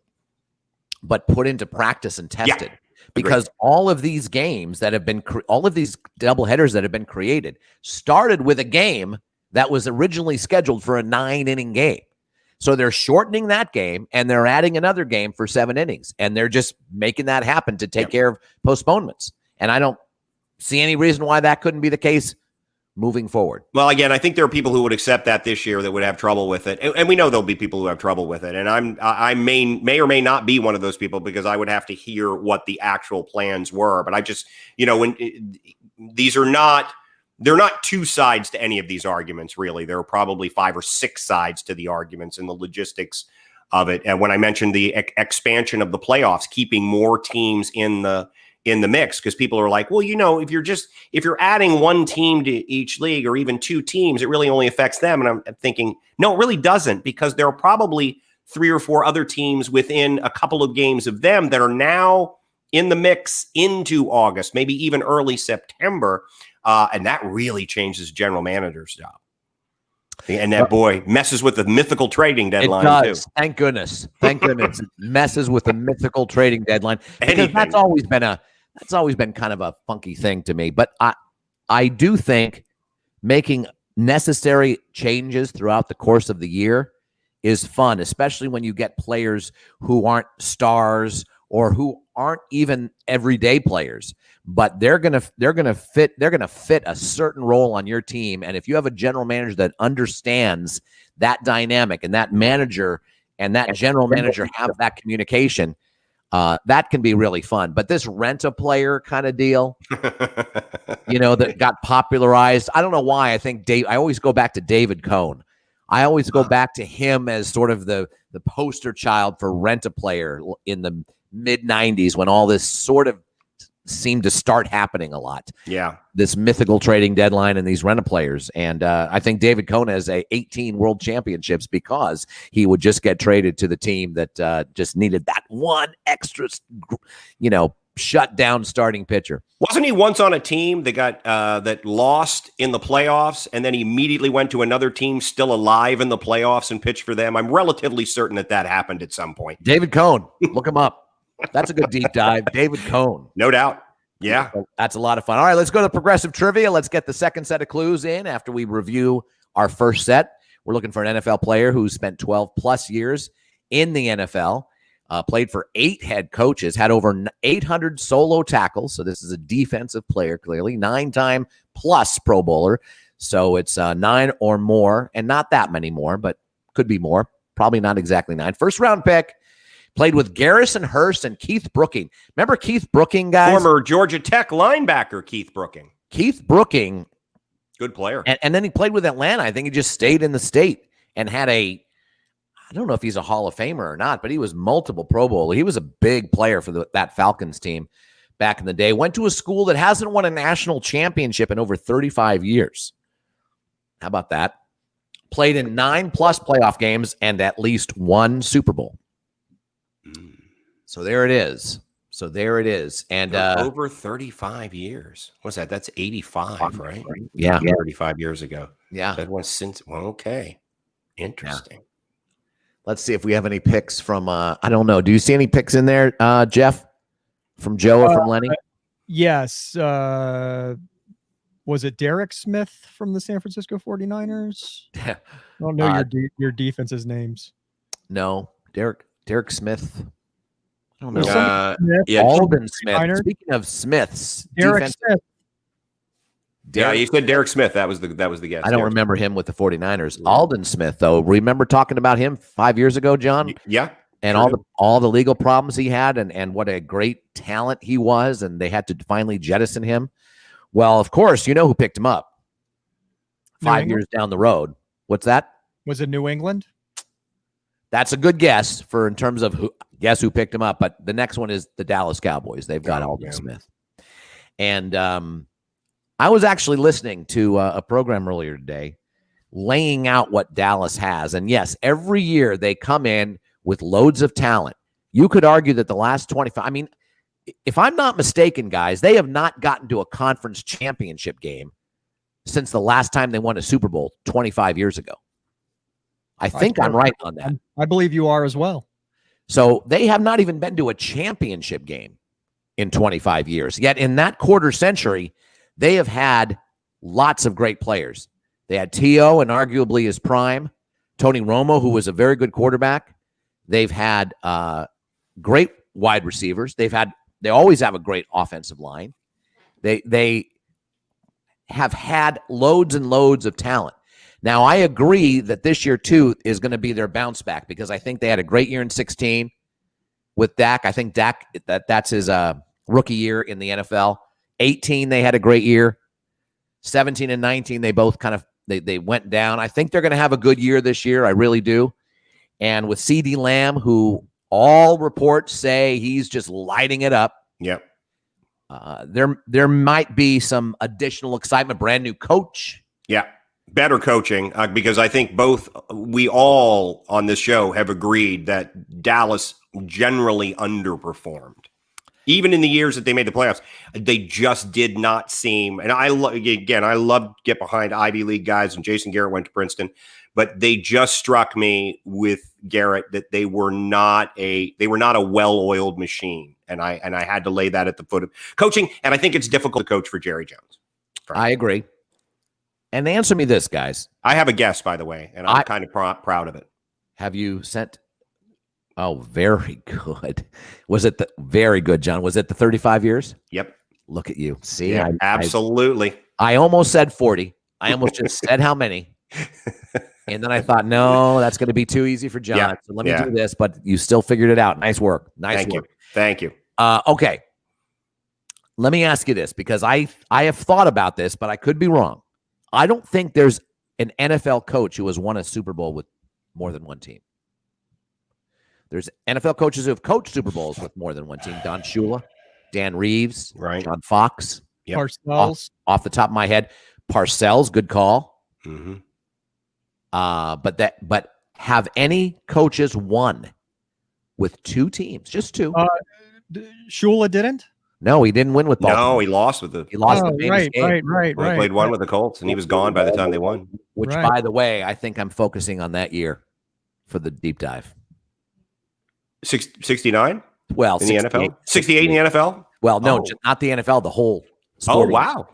but put into practice and tested. Because all of these games that have been, all of these doubleheaders that have been created started with a game that was originally scheduled for a 9-inning game. So they're shortening that game and they're adding another game for 7 innings. And they're just making that happen to take care of postponements. And I don't see any reason why that couldn't be the case moving forward. Well, again, I think there are people who would accept that this year that would have trouble with it. And we know there'll be people who have trouble with it. And I may or may not be one of those people, because I would have to hear what the actual plans were. But I just, when these are not there are not two sides to any of these arguments, really. There are probably 5 or 6 sides to the arguments and the logistics of it. And when I mentioned the expansion of the playoffs, keeping more teams in the mix, because people are like, well, if you're adding one team to each league or even 2 teams, it really only affects them. And I'm thinking, no, it really doesn't, because there are probably 3 or 4 other teams within a couple of games of them that are now in the mix into August, maybe even early September. And that really changes general manager's job. And that boy messes with the mythical trading deadline. It does. Too. Thank goodness. Thank goodness. It messes with the mythical trading deadline. Because that's always been kind of a funky thing to me. But I do think making necessary changes throughout the course of the year is fun, especially when you get players who aren't stars or who aren't even everyday players, but they're gonna fit a certain role on your team. And if you have a general manager that understands that dynamic, and that manager and that general manager have that communication, that can be really fun. But this rent-a-player kind of deal, that got popularized. I don't know why. I always go back to David Cohn. I always go back to him as sort of the poster child for rent-a-player in the mid-90s, when all this sort of seemed to start happening a lot. Yeah. This mythical trading deadline and these rent-a-players. And I think David Cohn has 18 world championships because he would just get traded to the team that just needed that one extra, shut down starting pitcher. Wasn't he once on a team that got that lost in the playoffs, and then he immediately went to another team still alive in the playoffs and pitched for them? I'm relatively certain that happened at some point. David Cohn, look him up. That's a good deep dive. David Cohn. No doubt. Yeah. That's a lot of fun. All right, let's go to progressive trivia. Let's get the second set of clues in after we review our first set. We're looking for an NFL player who's spent 12 plus years in the NFL, played for 8 head coaches, had over 800 solo tackles. So this is a defensive player, clearly. 9-time plus Pro Bowler. So it's 9 or more, and not that many more, but could be more. Probably not exactly 9. First round pick. Played with Garrison Hurst and Keith Brooking. Remember Keith Brooking, guys? Former Georgia Tech linebacker Keith Brooking. Keith Brooking. Good player. And then he played with Atlanta. I think he just stayed in the state and had I don't know if he's a Hall of Famer or not, but he was multiple Pro Bowler. He was a big player for that Falcons team back in the day. Went to a school that hasn't won a national championship in over 35 years. How about that? Played in 9+ playoff games and at least 1 Super Bowl. So there it is. And over 35 years. What's that? That's 85, right? Yeah. 35 years ago. Yeah. That was since. Well, okay. Interesting. Yeah. Let's see if we have any picks from, I don't know. Do you see any picks in there, Jeff? From Joe or from Lenny? Yes. Was it Derek Smith from the San Francisco 49ers? I don't know your defense's names. No. Derek Smith. I don't know. Alden Smith. Speaking of Smiths, Derek Smith. Yeah, you said Derek Smith. That was the guess. I don't remember him with the 49ers. Yeah. Alden Smith, though. Remember talking about him 5 years ago, John? Yeah. And all the legal problems he had, and what a great talent he was, and they had to finally jettison him. Well, of course, you know who picked him up 5 years down the road. What's that? Was it New England? That's a good guess in terms of guess who picked him up. But the next one is the Dallas Cowboys. They've got Alden Smith. And I was actually listening to a program earlier today laying out what Dallas has. And yes, every year they come in with loads of talent. You could argue that the last 25, I mean, if I'm not mistaken, guys, they have not gotten to a conference championship game since the last time they won a Super Bowl 25 years ago. I think I'm right on that. I believe you are as well. So they have not even been to a championship game in 25 years. Yet in that quarter century, they have had lots of great players. They had T.O. and arguably his prime, Tony Romo, who was a very good quarterback. They've had great wide receivers. They always have a great offensive line. They have had loads and loads of talent. Now, I agree that this year, too, is going to be their bounce back because I think they had a great year in 2016 with Dak. I think Dak, that's his rookie year in the NFL. 2018, they had a great year. 17 and 19, they both kind of they went down. I think they're going to have a good year this year. I really do. And with CD Lamb, who all reports say he's just lighting it up. Yep. There might be some additional excitement. Brand new coach. Yeah. Better coaching, because I think we all on this show have agreed that Dallas generally underperformed. Even in the years that they made the playoffs, they just did not seem. And I love to get behind Ivy League guys, and Jason Garrett went to Princeton, but they just struck me with Garrett that they were not a well-oiled machine, and I had to lay that at the foot of coaching. And I think it's difficult to coach for Jerry Jones. Frankly. I agree. And answer me this, guys. I have a guess, by the way, and I'm kind of proud of it. Have you sent? Oh, very good. Was it very good, John? Was it the 35 years? Yep. Look at you. See, yeah, absolutely. I almost said 40. I almost just said how many. And then I thought, no, that's going to be too easy for John. So let me do this. But you still figured it out. Nice work. Nice work. Thank you. Okay. Let me ask you this, because I have thought about this, but I could be wrong. I don't think there's an NFL coach who has won a Super Bowl with more than one team. There's NFL coaches who have coached Super Bowls with more than one team. Don Shula, Dan Reeves, right. John Fox. Yep. Parcells. Off the top of my head. Parcells, good call. Mm-hmm. But have any coaches won with two teams? Just two. Shula didn't? No, he didn't win with Baltimore. No, he lost with the. He lost the famous game. Right. He played one with the Colts, and he was gone by the time they won. Which, by the way, I think I'm focusing on that year for the deep dive. 69? Well, in the NFL? 68 in the NFL? Well, no, not the NFL, the whole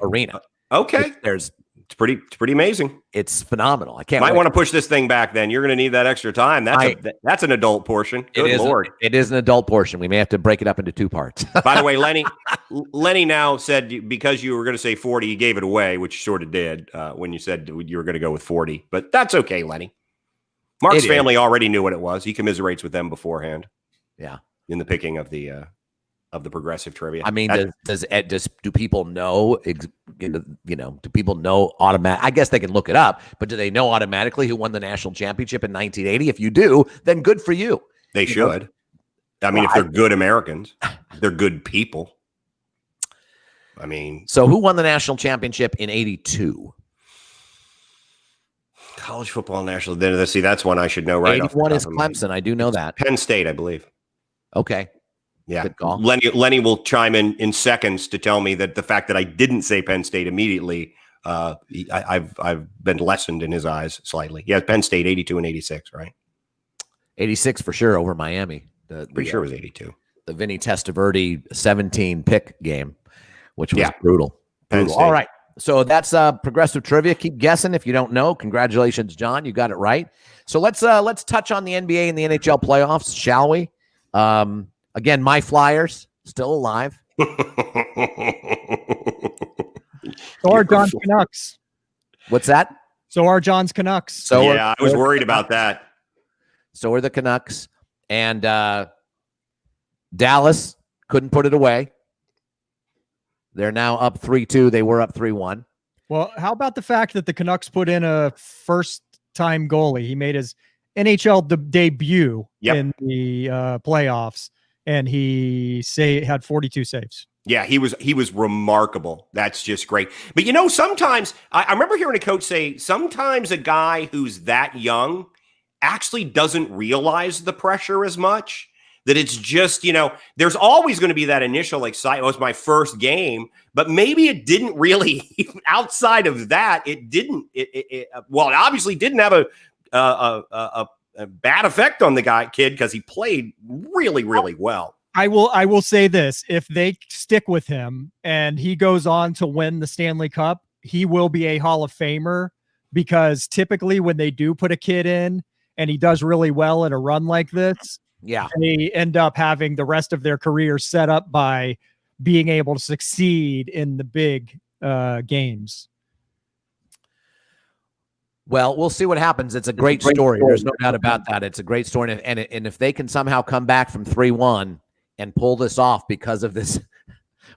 arena. Okay. It's pretty amazing. It's phenomenal. I can't Might want to push this thing back then. You're going to need that extra time. That's an adult portion. Good Lord. It is an adult portion. We may have to break it up into two parts. By the way, Lenny now said, because you were going to say 40, you gave it away, which sort of did when you said you were going to go with 40. But that's okay, Lenny. Mark's family already knew what it was. He commiserates with them beforehand. Yeah. In the picking of the progressive trivia. I mean, do people know? Do people know automatic? I guess they can look it up, but do they know automatically who won the national championship in 1980? If you do, then good for you. They should. I mean, if they're good Americans, they're good people. I mean, so who won the national championship in 82? College football national. Then see, that's one I should know right. 81 is Clemson. I do know that. Penn State, I believe. Okay. Yeah. Lenny will chime in seconds to tell me that the fact that I didn't say Penn State immediately, I've been lessened in his eyes slightly. Yeah, Penn State 82 and 86, right? 86 for sure over Miami. Pretty sure it was 82. The Vinny Testaverde 17 pick game, which was brutal. All right. So that's progressive trivia. Keep guessing if you don't know. Congratulations, John. You got it right. So let's touch on the NBA and the NHL playoffs, shall we? Again, my Flyers still alive. So are John's Canucks. What's that? So are John's Canucks. So I was worried about that. So are the Canucks. And Dallas couldn't put it away. They're now up 3-2. They were up 3-1. Well, how about the fact that the Canucks put in a first-time goalie? He made his NHL debut in the playoffs, and he had 42 saves. Yeah, he was remarkable. That's just great. But sometimes I remember hearing a coach say sometimes a guy who's that young actually doesn't realize the pressure as much. That it's just, there's always going to be that initial excitement. It was my first game, but maybe it didn't really. Outside of that, it didn't. It obviously didn't have a bad effect on the kid because he played really, really well. I will say this: if they stick with him and he goes on to win the Stanley Cup, he will be a Hall of Famer, because typically when they do put a kid in and he does really well in a run like this, they end up having the rest of their career set up by being able to succeed in the big games. Well, we'll see what happens. It's a great story. There's no doubt about that. It's a great story. And if they can somehow come back from 3-1 and pull this off because of this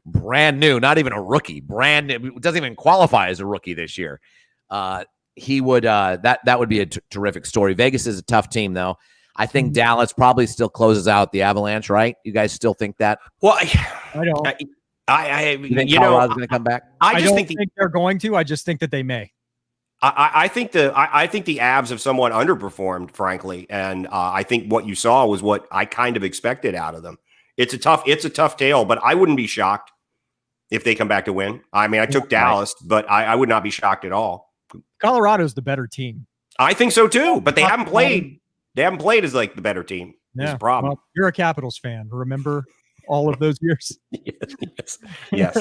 brand new, not even a rookie, brand new, doesn't even qualify as a rookie this year. He would that would be a terrific story. Vegas is a tough team, though. I think Dallas probably still closes out the Avalanche, right? You guys still think that? Well, I don't. You think Colorado's going to come back? I just think they're going to. I just think that they may. I think the Avs have somewhat underperformed, frankly, and I think what you saw was what I kind of expected out of them. It's a tough tale, but I wouldn't be shocked if they come back to win. I mean, I took Dallas, but I would not be shocked at all. Colorado's the better team. I think so too, but they haven't played. They haven't played as like the better team. That's the problem. Well, you're a Capitals fan. Remember all of those years? Yes,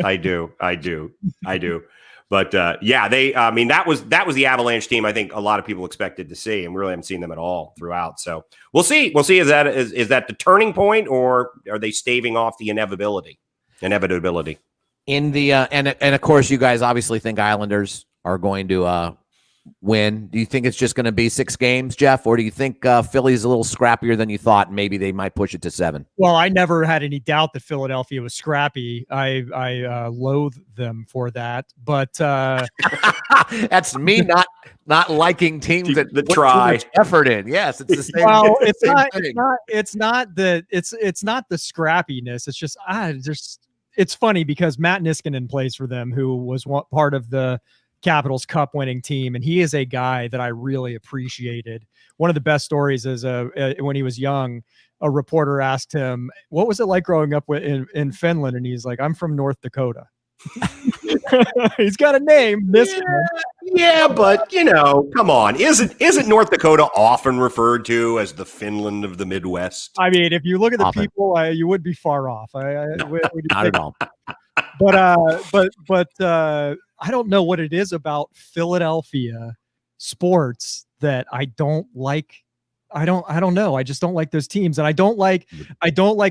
I do. But they. I mean, that was the Avalanche team. I think a lot of people expected to see, and we really haven't seen them at all throughout. So we'll see. We'll see. Is that the turning point, or are they staving off the inevitability? In the and of course, you guys obviously think Islanders are going to win. Do you think it's just going to be 6 games, Jeff, or do you think Philly's a little scrappier than you thought, and maybe they might push it to 7? Well, I never had any doubt that Philadelphia was scrappy. I loathe them for that, but that's me not liking teams that the put try too much effort in. Yes, it's the same. Well, it's not the scrappiness. It's just it's funny because Matt Niskanen plays for them, who was part of the Capitals Cup winning team, and he is a guy that I really appreciated. One of the best stories is when he was young, a reporter asked him, "What was it like growing up in Finland?" And he's like, "I'm from North Dakota." He's got a name, Niskanen. Yeah, but come on, isn't North Dakota often referred to as the Finland of the Midwest? I mean, if you look at the people, you would be far off. Not at all. But I don't know what it is about Philadelphia sports that I don't like. I don't know. I just don't like those teams, and I don't like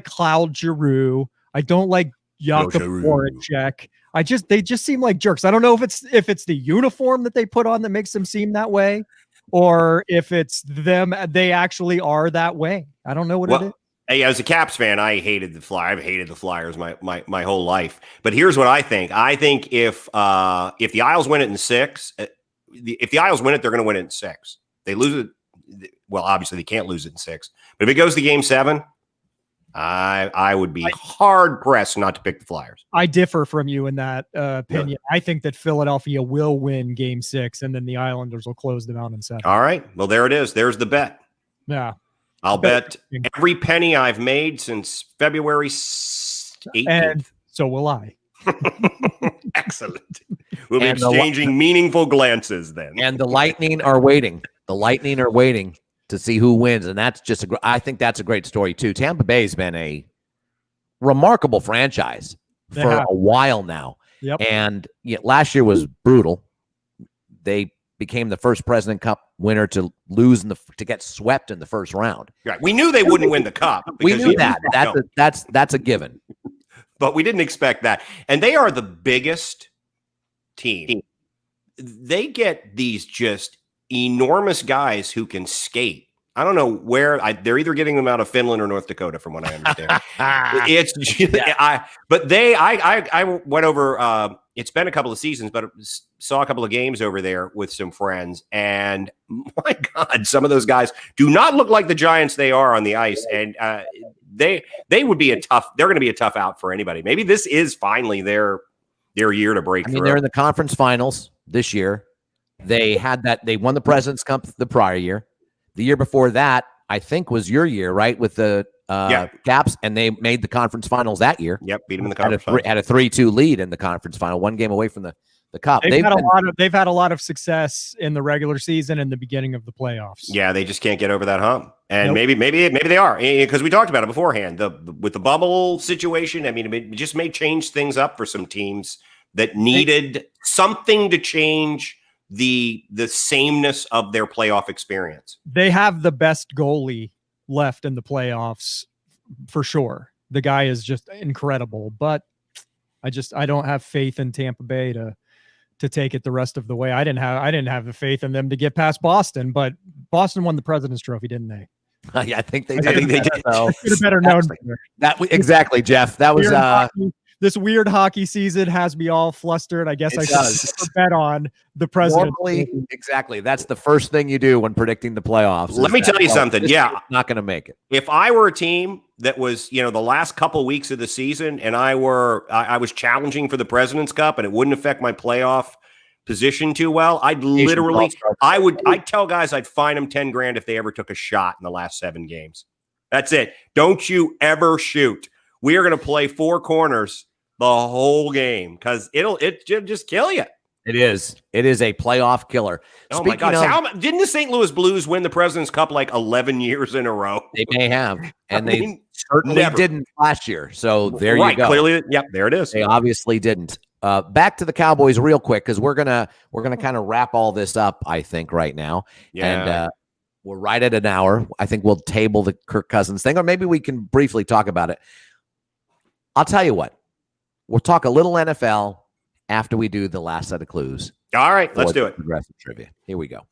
Claude Giroux. I don't like Jakub Voracek. They just seem like jerks. I don't know if it's the uniform that they put on that makes them seem that way, or if it's them. They actually are that way. I don't know what it is. Hey, as a Caps fan, I hated the Flyers. I've hated the Flyers my whole life. But here's what I think. I think if the Isles win it in 6, if the Isles win it, they're going to win it in 6. They lose it. Well, obviously they can't lose it in 6. But if it goes to Game 7, I would be hard pressed not to pick the Flyers. I differ from you in that opinion. Yeah. I think that Philadelphia will win Game 6, and then the Islanders will close them out in 7. All right. Well, there it is. There's the bet. Yeah. I'll bet every penny I've made since February 18th. And so will I. Excellent. We'll be exchanging meaningful glances then. And the Lightning are waiting. The Lightning are waiting to see who wins, and that's just I think that's a great story too. Tampa Bay's been a remarkable franchise for a while now. Yep. And last year was brutal. They became the first President Cup winner to lose to get swept in the first round. Right. We knew they wouldn't win the cup. We knew that. That's a given. But we didn't expect that. And they are the biggest team. They get these just enormous guys who can skate. I don't know where they're either getting them out of Finland or North Dakota, from what I understand. I went over. It's been a couple of seasons, but saw a couple of games over there with some friends, and my God, some of those guys do not look like the giants they are on the ice, and they would be they're going to be a tough out for anybody. Maybe this is finally their year to break through. They're in the conference finals this year. They won the President's Cup the prior year. The year before that, I think, was your year, right? With the Caps, and they made the conference finals that year. Yep, beat them in the conference finals. Had a 3-2 lead in the conference final, 1 game away from the Cup. They've had a lot of success in the regular season and the beginning of the playoffs. Yeah, they just can't get over that hump. And maybe they are, because we talked about it beforehand. With the bubble situation, I mean, it just may change things up for some teams that needed something to change the sameness of their playoff experience. They have the best goalie left in the playoffs for sure. The guy is just incredible, but I don't have faith in Tampa Bay to take it the rest of the way. I didn't have the faith in them to get past Boston, but Boston won the President's Trophy, didn't they? Yeah, I think they I did. think they did. So Should have better known. exactly, Jeff. That was This weird hockey season has me all flustered. I guess I should never bet on the president. Normally, exactly. That's the first thing you do when predicting the playoffs. Let me tell you something. Yeah, not going to make it. If I were a team that was, the last couple weeks of the season, and I was challenging for the President's Cup, and it wouldn't affect my playoff position too well, I'd tell guys I'd fine them $10,000 if they ever took a shot in the last 7 games. That's it. Don't you ever shoot. We are going to play 4 corners the whole game because it'll just kill you. It is a playoff killer. Oh my God! Didn't the St. Louis Blues win the President's Cup like 11 years in a row? They may have, and they certainly didn't last year. So there you go. Clearly, yep, there it is. They obviously didn't. Back to the Cowboys real quick because we're gonna kind of wrap all this up. I think right now, and we're right at an hour. I think we'll table the Kirk Cousins thing, or maybe we can briefly talk about it. I'll tell you what. We'll talk a little NFL after we do the last set of clues. All right, let's do it. Progressive trivia. Here we go.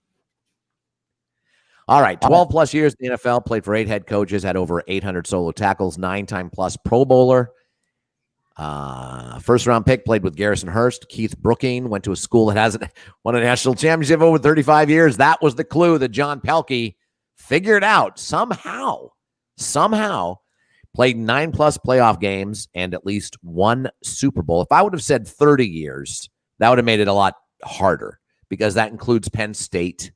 All right, 12 plus years in the NFL, played for 8 head coaches, had over 800 solo tackles, 9-time plus Pro Bowler. First round pick, played with Garrison Hurst. Keith Brookine went to a school that hasn't won a national championship over 35 years. That was the clue that John Pelkey figured out somehow. Played 9+ playoff games and at least 1 Super Bowl. If I would have said 30 years, that would have made it a lot harder because that includes Penn State.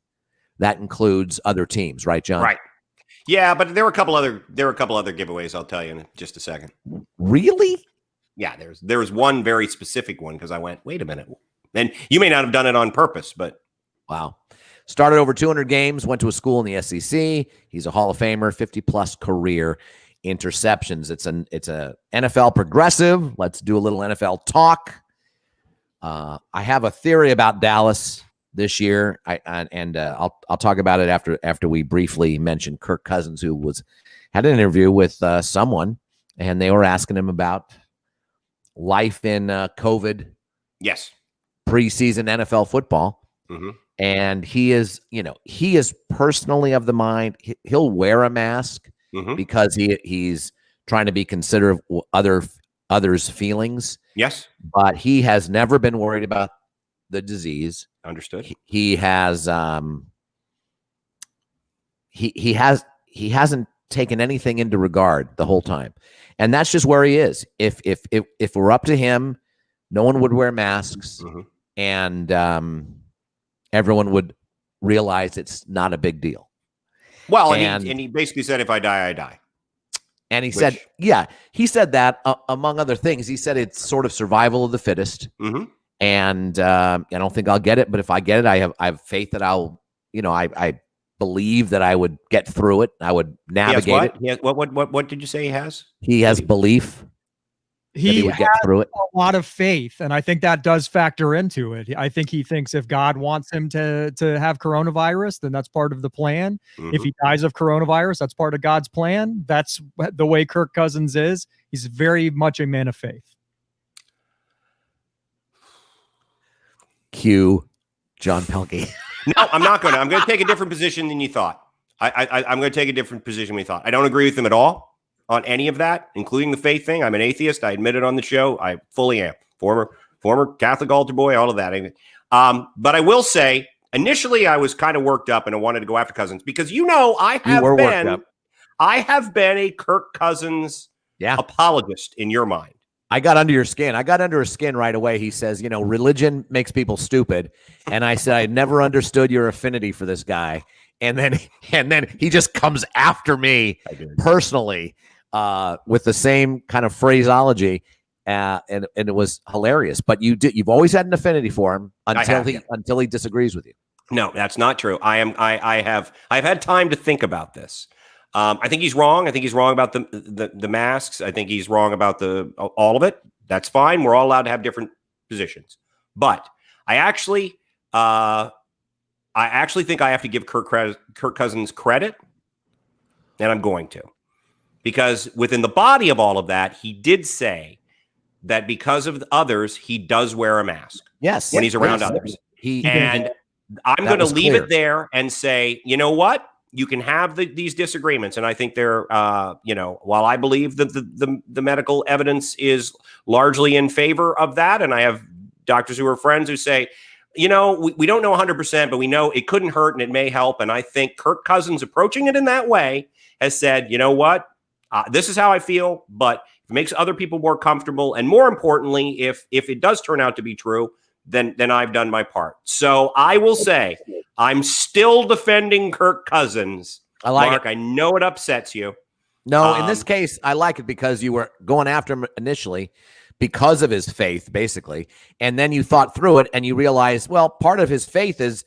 That includes other teams, right, John? Right. Yeah, but there were a couple other giveaways. I'll tell you in just a second. Really? Yeah, there was one very specific one because I went, wait a minute, and you may not have done it on purpose, but wow. Started over 200 games. Went to a school in the SEC. He's a Hall of Famer. 50+ career. Interceptions. It's a NFL progressive. Let's do a little NFL talk. I have a theory about Dallas this year. I'll talk about it after we briefly mention Kirk Cousins, who had an interview with someone, and they were asking him about life in COVID. Yes. Preseason NFL football. Mm-hmm. And he is personally of the mind. He'll wear a mask. Mm-hmm. Because he's trying to be considerate of others' feelings. Yes. But he has never been worried about the disease. Understood. He has he hasn't taken anything into regard the whole time. And that's just where he is. If we're up to him, no one would wear masks, mm-hmm. and everyone would realize it's not a big deal. Well, and he basically said, if I die, I die. And he said that among other things. He said it's sort of survival of the fittest. Mm-hmm. And I don't think I'll get it, but if I get it, I have faith that I believe that I would get through it. I would navigate it. What did you say he has? He has belief. He would get through it. A lot of faith, and I think that does factor into it. I think he thinks if God wants him to have coronavirus, then that's part of the plan. Mm-hmm. If he dies of coronavirus, that's part of God's plan. That's the way Kirk Cousins is. He's very much a man of faith. Cue John Pelkey. No, I'm not going to. I'm going to take a different position than you thought. I'm going to take a different position than we thought. I don't agree with him at all on any of that, including the faith thing. I'm an atheist. I admit it on the show. I fully am. Former Catholic altar boy, all of that. But I will say, initially, I was kind of worked up and I wanted to go after Cousins because I have been a Kirk Cousins apologist in your mind. I got under your skin. I got under his skin right away. He says, religion makes people stupid. And I said, I never understood your affinity for this guy. And then he just comes after me personally with the same kind of phraseology. And it was hilarious. But you've always had an affinity for him until he disagrees with you. No, that's not true. I've had time to think about this. I think he's wrong. I think he's wrong about the masks. I think he's wrong about all of it. That's fine. We're all allowed to have different positions. But I actually think I have to give Kirk Cousins credit, and I'm going to. Because within the body of all of that, he did say that because of others, he does wear a mask. Yes. When he's around others. I'm going to leave it there and say, you know what? you can have these disagreements, and I think they're, while I believe that the medical evidence is largely in favor of that, and I have doctors who are friends who say, we don't know 100%, but we know it couldn't hurt and it may help. And I think Kirk Cousins approaching it in that way has said, you know what, this is how I feel, but if it makes other people more comfortable, and more importantly, if it does turn out to be true, then I've done my part. So I will say I'm still defending Kirk Cousins. I like Mark, it. I know it upsets you. No, in this case, I like it because you were going after him initially because of his faith, basically. And then you thought through it and you realized, well, part of his faith is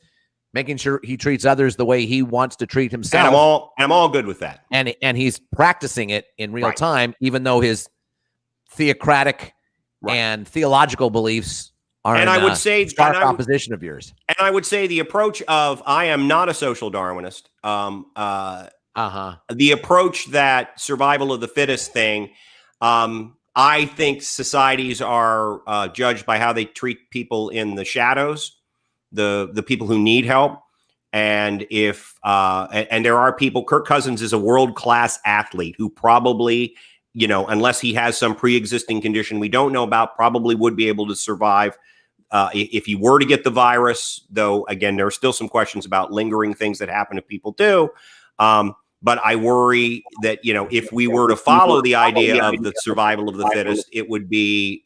making sure he treats others the way he wants to treat himself. And I'm all good with that. And he's practicing it in real time, even though his theocratic and theological beliefs are I would say stark opposition of yours. And I would say the approach of I am not a social Darwinist. The approach that survival of the fittest thing, I think societies are judged by how they treat people in the shadows, the people who need help. And if and there are people, Kirk Cousins is a world-class athlete who probably, unless he has some pre-existing condition we don't know about, probably would be able to survive if he were to get the virus. Though, again, there are still some questions about lingering things that happen if people do. But I worry that, if we were to follow the idea of the survival of the fittest, it would be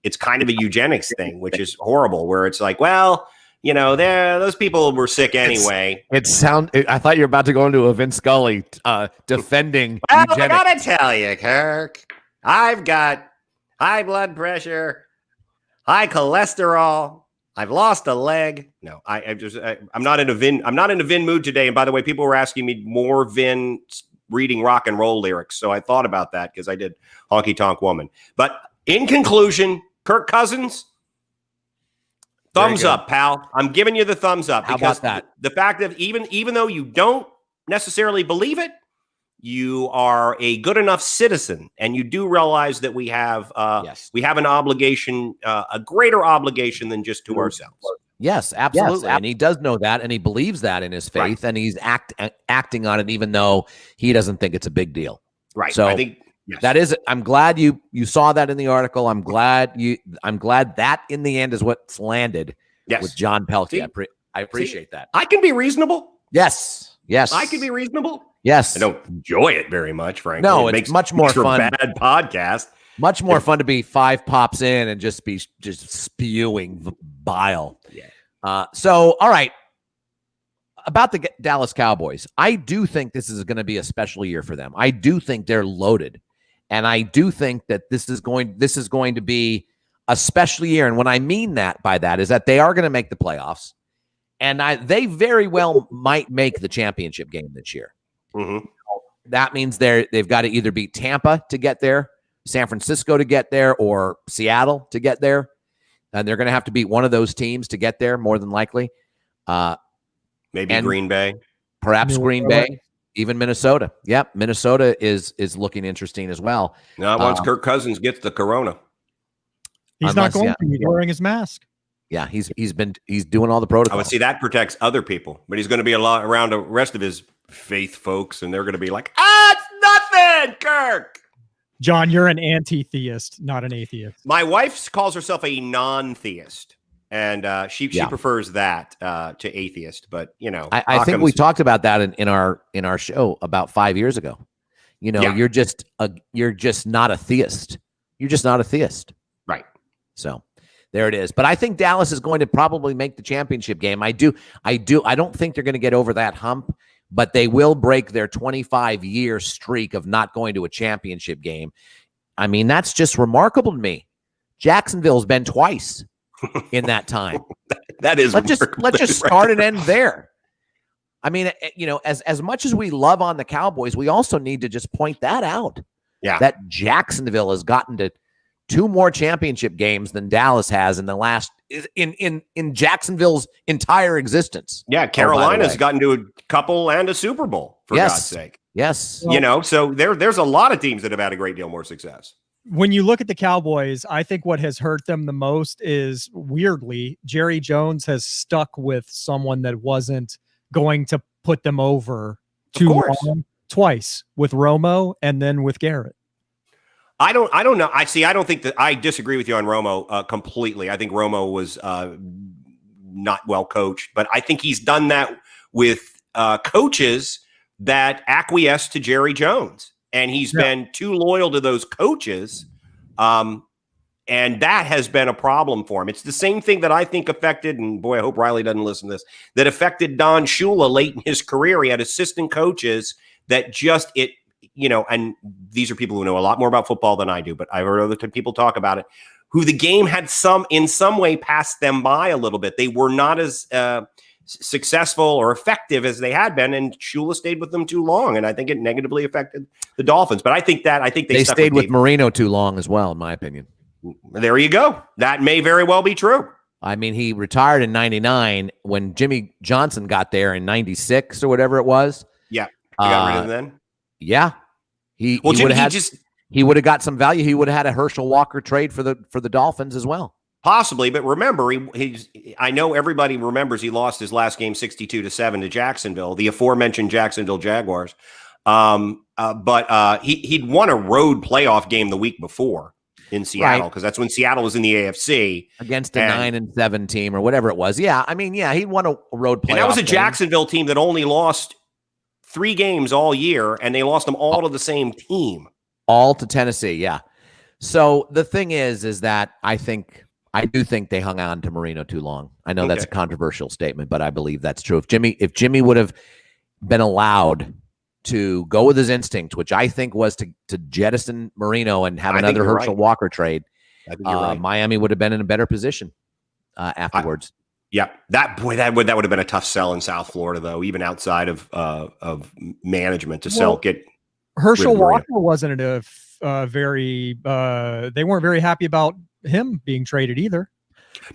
it's kind of a eugenics thing, which is horrible, where it's like, well, those people were sick anyway. I thought you were about to go into a Vince Scully defending eugenics. I gotta tell you, Kirk, I've got high blood pressure, high cholesterol. I've lost a leg. No, I'm not in a Vin mood today. And by the way, people were asking me more Vin reading rock and roll lyrics. So I thought about that because I did Honky Tonk Woman. But in conclusion, Kirk Cousins, thumbs up, pal. I'm giving you the thumbs up. How about that? The fact that even though you don't necessarily believe it, you are a good enough citizen, and you do realize that we have an obligation, a greater obligation than just to ourselves. Yes, absolutely. And he does know that, and he believes that in his faith, and he's acting on it, even though he doesn't think it's a big deal. Right. So I think that is. I'm glad you saw that in the article. I'm glad that in the end is what's landed with John Pelkey. I appreciate that. I can be reasonable. Yes. I can be reasonable. Yes. I don't enjoy it very much, frankly. No, it's much more fun. Bad podcast. Much more fun to be 5 pops in and just spewing bile. Yeah. So, all right. About the Dallas Cowboys, I do think this is going to be a special year for them. I do think they're loaded, and I do think that this is going to be a special year. And what I mean by that is that they are going to make the playoffs, and they very well might make the championship game this year. Mm-hmm. That means they've got to either beat Tampa to get there, San Francisco to get there, or Seattle to get there. And they're going to have to beat one of those teams to get there, more than likely. Maybe Green Bay. Perhaps Green Bay, even Minnesota. Yep, Minnesota is looking interesting as well. Not once Kirk Cousins gets the corona. He's not going to be wearing his mask. Yeah, he's doing all the protocols. I would see that protects other people, but he's going to be a lot around the rest of his faith folks, and they're going to be like, it's nothing, Kirk. John, you're an anti-theist, not an atheist. My wife calls herself a non-theist, and she prefers that to atheist. But I think we talked about that in our show about 5 years ago. You're just not a theist. You're just not a theist, right? So there it is. But I think Dallas is going to probably make the championship game. I don't think they're going to get over that hump, but they will break their 25-year streak of not going to a championship game. I mean, that's just remarkable to me. Jacksonville's been twice in that time. That is let's just start and end there. I mean, as much as we love on the Cowboys, we also need to just point that out. Yeah. That Jacksonville has gotten to 2 more championship games than Dallas has in the last in Jacksonville's entire existence. Yeah, Carolina's gotten to a couple and a Super Bowl, for God's sake. Yes. So there's a lot of teams that have had a great deal more success. When you look at the Cowboys, I think what has hurt them the most is, weirdly, Jerry Jones has stuck with someone that wasn't going to put them over too long twice with Romo and then with Garrett. I don't know. I don't think that I disagree with you on Romo completely. I think Romo was not well coached, but I think he's done that with coaches that acquiesce to Jerry Jones, and he's been too loyal to those coaches. And that has been a problem for him. It's the same thing that I think affected, and boy, I hope Riley doesn't listen to this, that affected Don Shula late in his career. He had assistant coaches that just, and these are people who know a lot more about football than I do, but I've heard other people talk about it, who the game had in some way passed them by a little bit. They were not as successful or effective as they had been, and Shula stayed with them too long, and I think it negatively affected the Dolphins. But I think they stayed with Marino too long as well, in my opinion. There you go. That may very well be true. I mean, he retired in 99 when Jimmy Johnson got there in 96 or whatever it was. Yeah. He got rid of him then? Yeah. He would have got some value. He would have had a Herschel Walker trade for the Dolphins as well. Possibly, but remember, I know everybody remembers he lost his last game 62-7 to Jacksonville, the aforementioned Jacksonville Jaguars. But he'd won a road playoff game the week before in Seattle, because that's when Seattle was in the AFC against a 9-7 team or whatever it was. Yeah, I mean, he won a road playoff. And that was a game. Jacksonville team that only lost 3 games all year, and they lost them all to the same team. All to Tennessee, yeah. So the thing is that I do think they hung on to Marino too long. I know that's a controversial statement, but I believe that's true. If Jimmy would have been allowed to go with his instinct, which I think was to jettison Marino and have another Herschel Walker trade, Miami would have been in a better position afterwards. That would have been a tough sell in South Florida, though, even outside of management to sell. Herschel Walker wasn't very. They weren't very happy about him being traded either.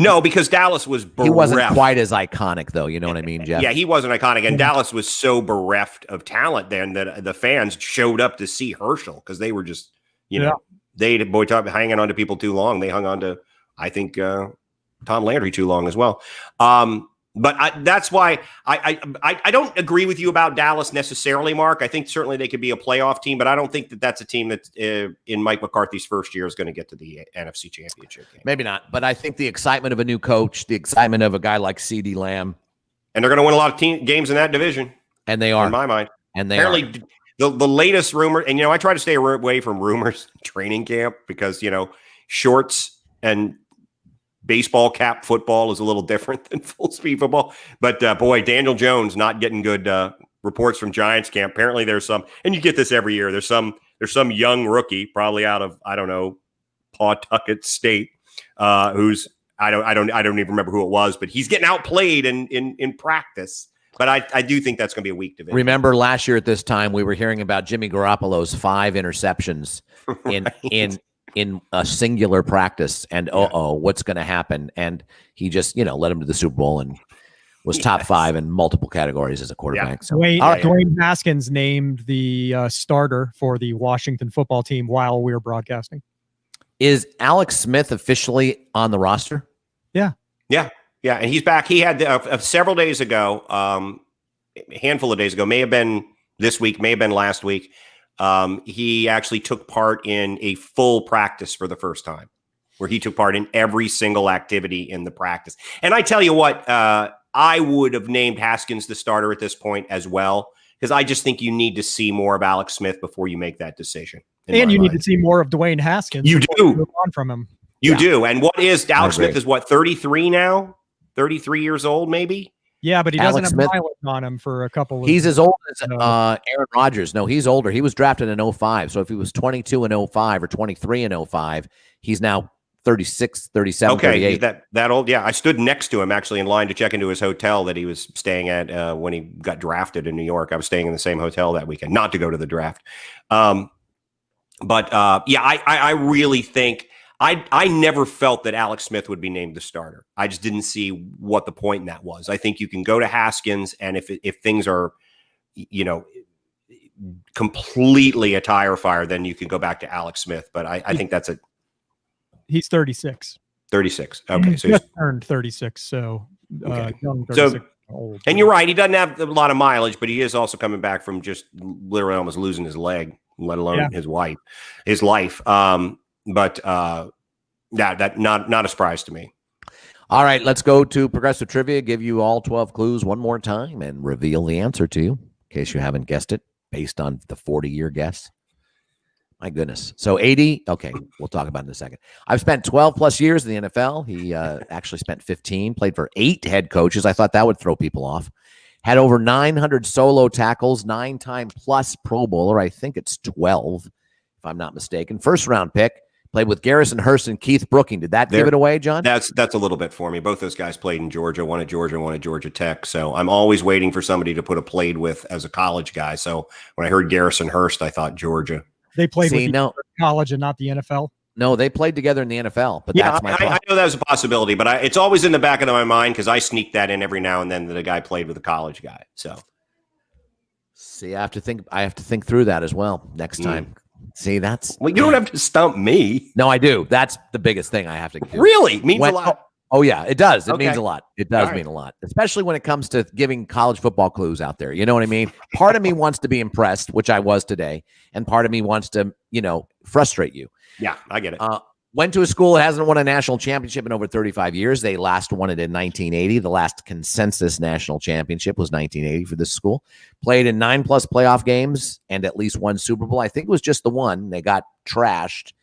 No, because Dallas was bereft. He wasn't quite as iconic, though. You know what I mean, Jeff? Yeah, he wasn't iconic. And Dallas was so bereft of talent then that the fans showed up to see Herschel because they were just, hanging on to people too long. They hung on to, I think, Tom Landry too long as well. But that's why I don't agree with you about Dallas necessarily, Mark. I think certainly they could be a playoff team, but I don't think that's a team that in Mike McCarthy's first year is going to get to the NFC Championship game. Maybe not, but I think the excitement of a new coach, the excitement of a guy like CeeDee Lamb. And they're going to win a lot of games in that division. And they are. In my mind. And they apparently, the latest rumor, and, I try to stay away from rumors training camp because, shorts and baseball cap football is a little different than full speed football. But boy, Daniel Jones not getting good reports from Giants camp. Apparently there's some, and you get this every year. There's some young rookie, probably out of, I don't know, Pawtucket State, who's, I don't even remember who it was, but he's getting outplayed in practice. But I do think that's going to be a weak division. Remember last year at this time, we were hearing about Jimmy Garoppolo's 5 interceptions in a singular practice, and what's going to happen? And he just, led him to the Super Bowl and was top 5 in multiple categories as a quarterback. So, Dwayne Haskins named the starter for the Washington football team while we were broadcasting. Is Alex Smith officially on the roster? Yeah. And he's back. He had several days ago, a handful of days ago, may have been this week, may have been last week. He actually took part in a full practice for the first time, where he took part in every single activity in the practice. And I tell you what, I would have named Haskins the starter at this point as well, because I just think you need to see more of Alex Smith before you make that decision. And you need to see more of Dwayne Haskins. You do. Move on from him. You do. And what is Alex Smith is 33 now? 33 years old, maybe? Yeah, but he doesn't have mileage on him for a couple of He's as old as Aaron Rodgers. No, he's older. He was drafted in 05. So if he was 22 in 05 or 23 in 05, he's now 36, 37, 38. That old? Yeah, I stood next to him actually in line to check into his hotel that he was staying at when he got drafted in New York. I was staying in the same hotel that weekend, not to go to the draft. I really think I never felt that Alex Smith would be named the starter. I just didn't see what the point in that was. I think you can go to Haskins, and if things are, completely a tire fire, then you can go back to Alex Smith. But I think that's it. He's 36. 36. Okay, so he's turned 36. So young 36. So Old. And you're right. He doesn't have a lot of mileage, but he is also coming back from just literally almost losing his leg, let alone his life. But that not a surprise to me. All right, let's go to Progressive Trivia. Give you all 12 clues one more time and reveal the answer to you, in case you haven't guessed it, based on the 40-year guess. My goodness. So 80, okay, we'll talk about it in a second. I've spent 12 plus years in the NFL. He actually spent 15, played for 8 head coaches. I thought that would throw people off. Had over 900 solo tackles, 9-time plus Pro Bowler. I think it's 12, if I'm not mistaken. First round pick. Played with Garrison Hurst and Keith Brooking. Did that give it away, John? That's a little bit for me. Both those guys played in Georgia, one at Georgia and one at Georgia Tech. So I'm always waiting for somebody to put a played with as a college guy. So when I heard Garrison Hurst, I thought Georgia. They played with college and not the NFL. No, they played together in the NFL. But yeah, that's my I know that was a possibility, but it's always in the back of my mind because I sneak that in every now and then that a guy played with a college guy. So, see, I have to think through that as well next time. See, that's well, you don't have to stump me. No, I do. That's the biggest thing I have to do. Really means a lot. Oh yeah, it does. It Okay. means a lot. It does mean a lot, especially when it comes to giving college football clues out there. You know what I mean? Part of me wants to be impressed, which I was today, and part of me wants to, frustrate you. Yeah, I get it. Went to a school that hasn't won a national championship in over 35 years. They last won it in 1980. The last consensus national championship was 1980 for this school. Played in 9+ playoff games and at least one Super Bowl. I think it was just the one. They got trashed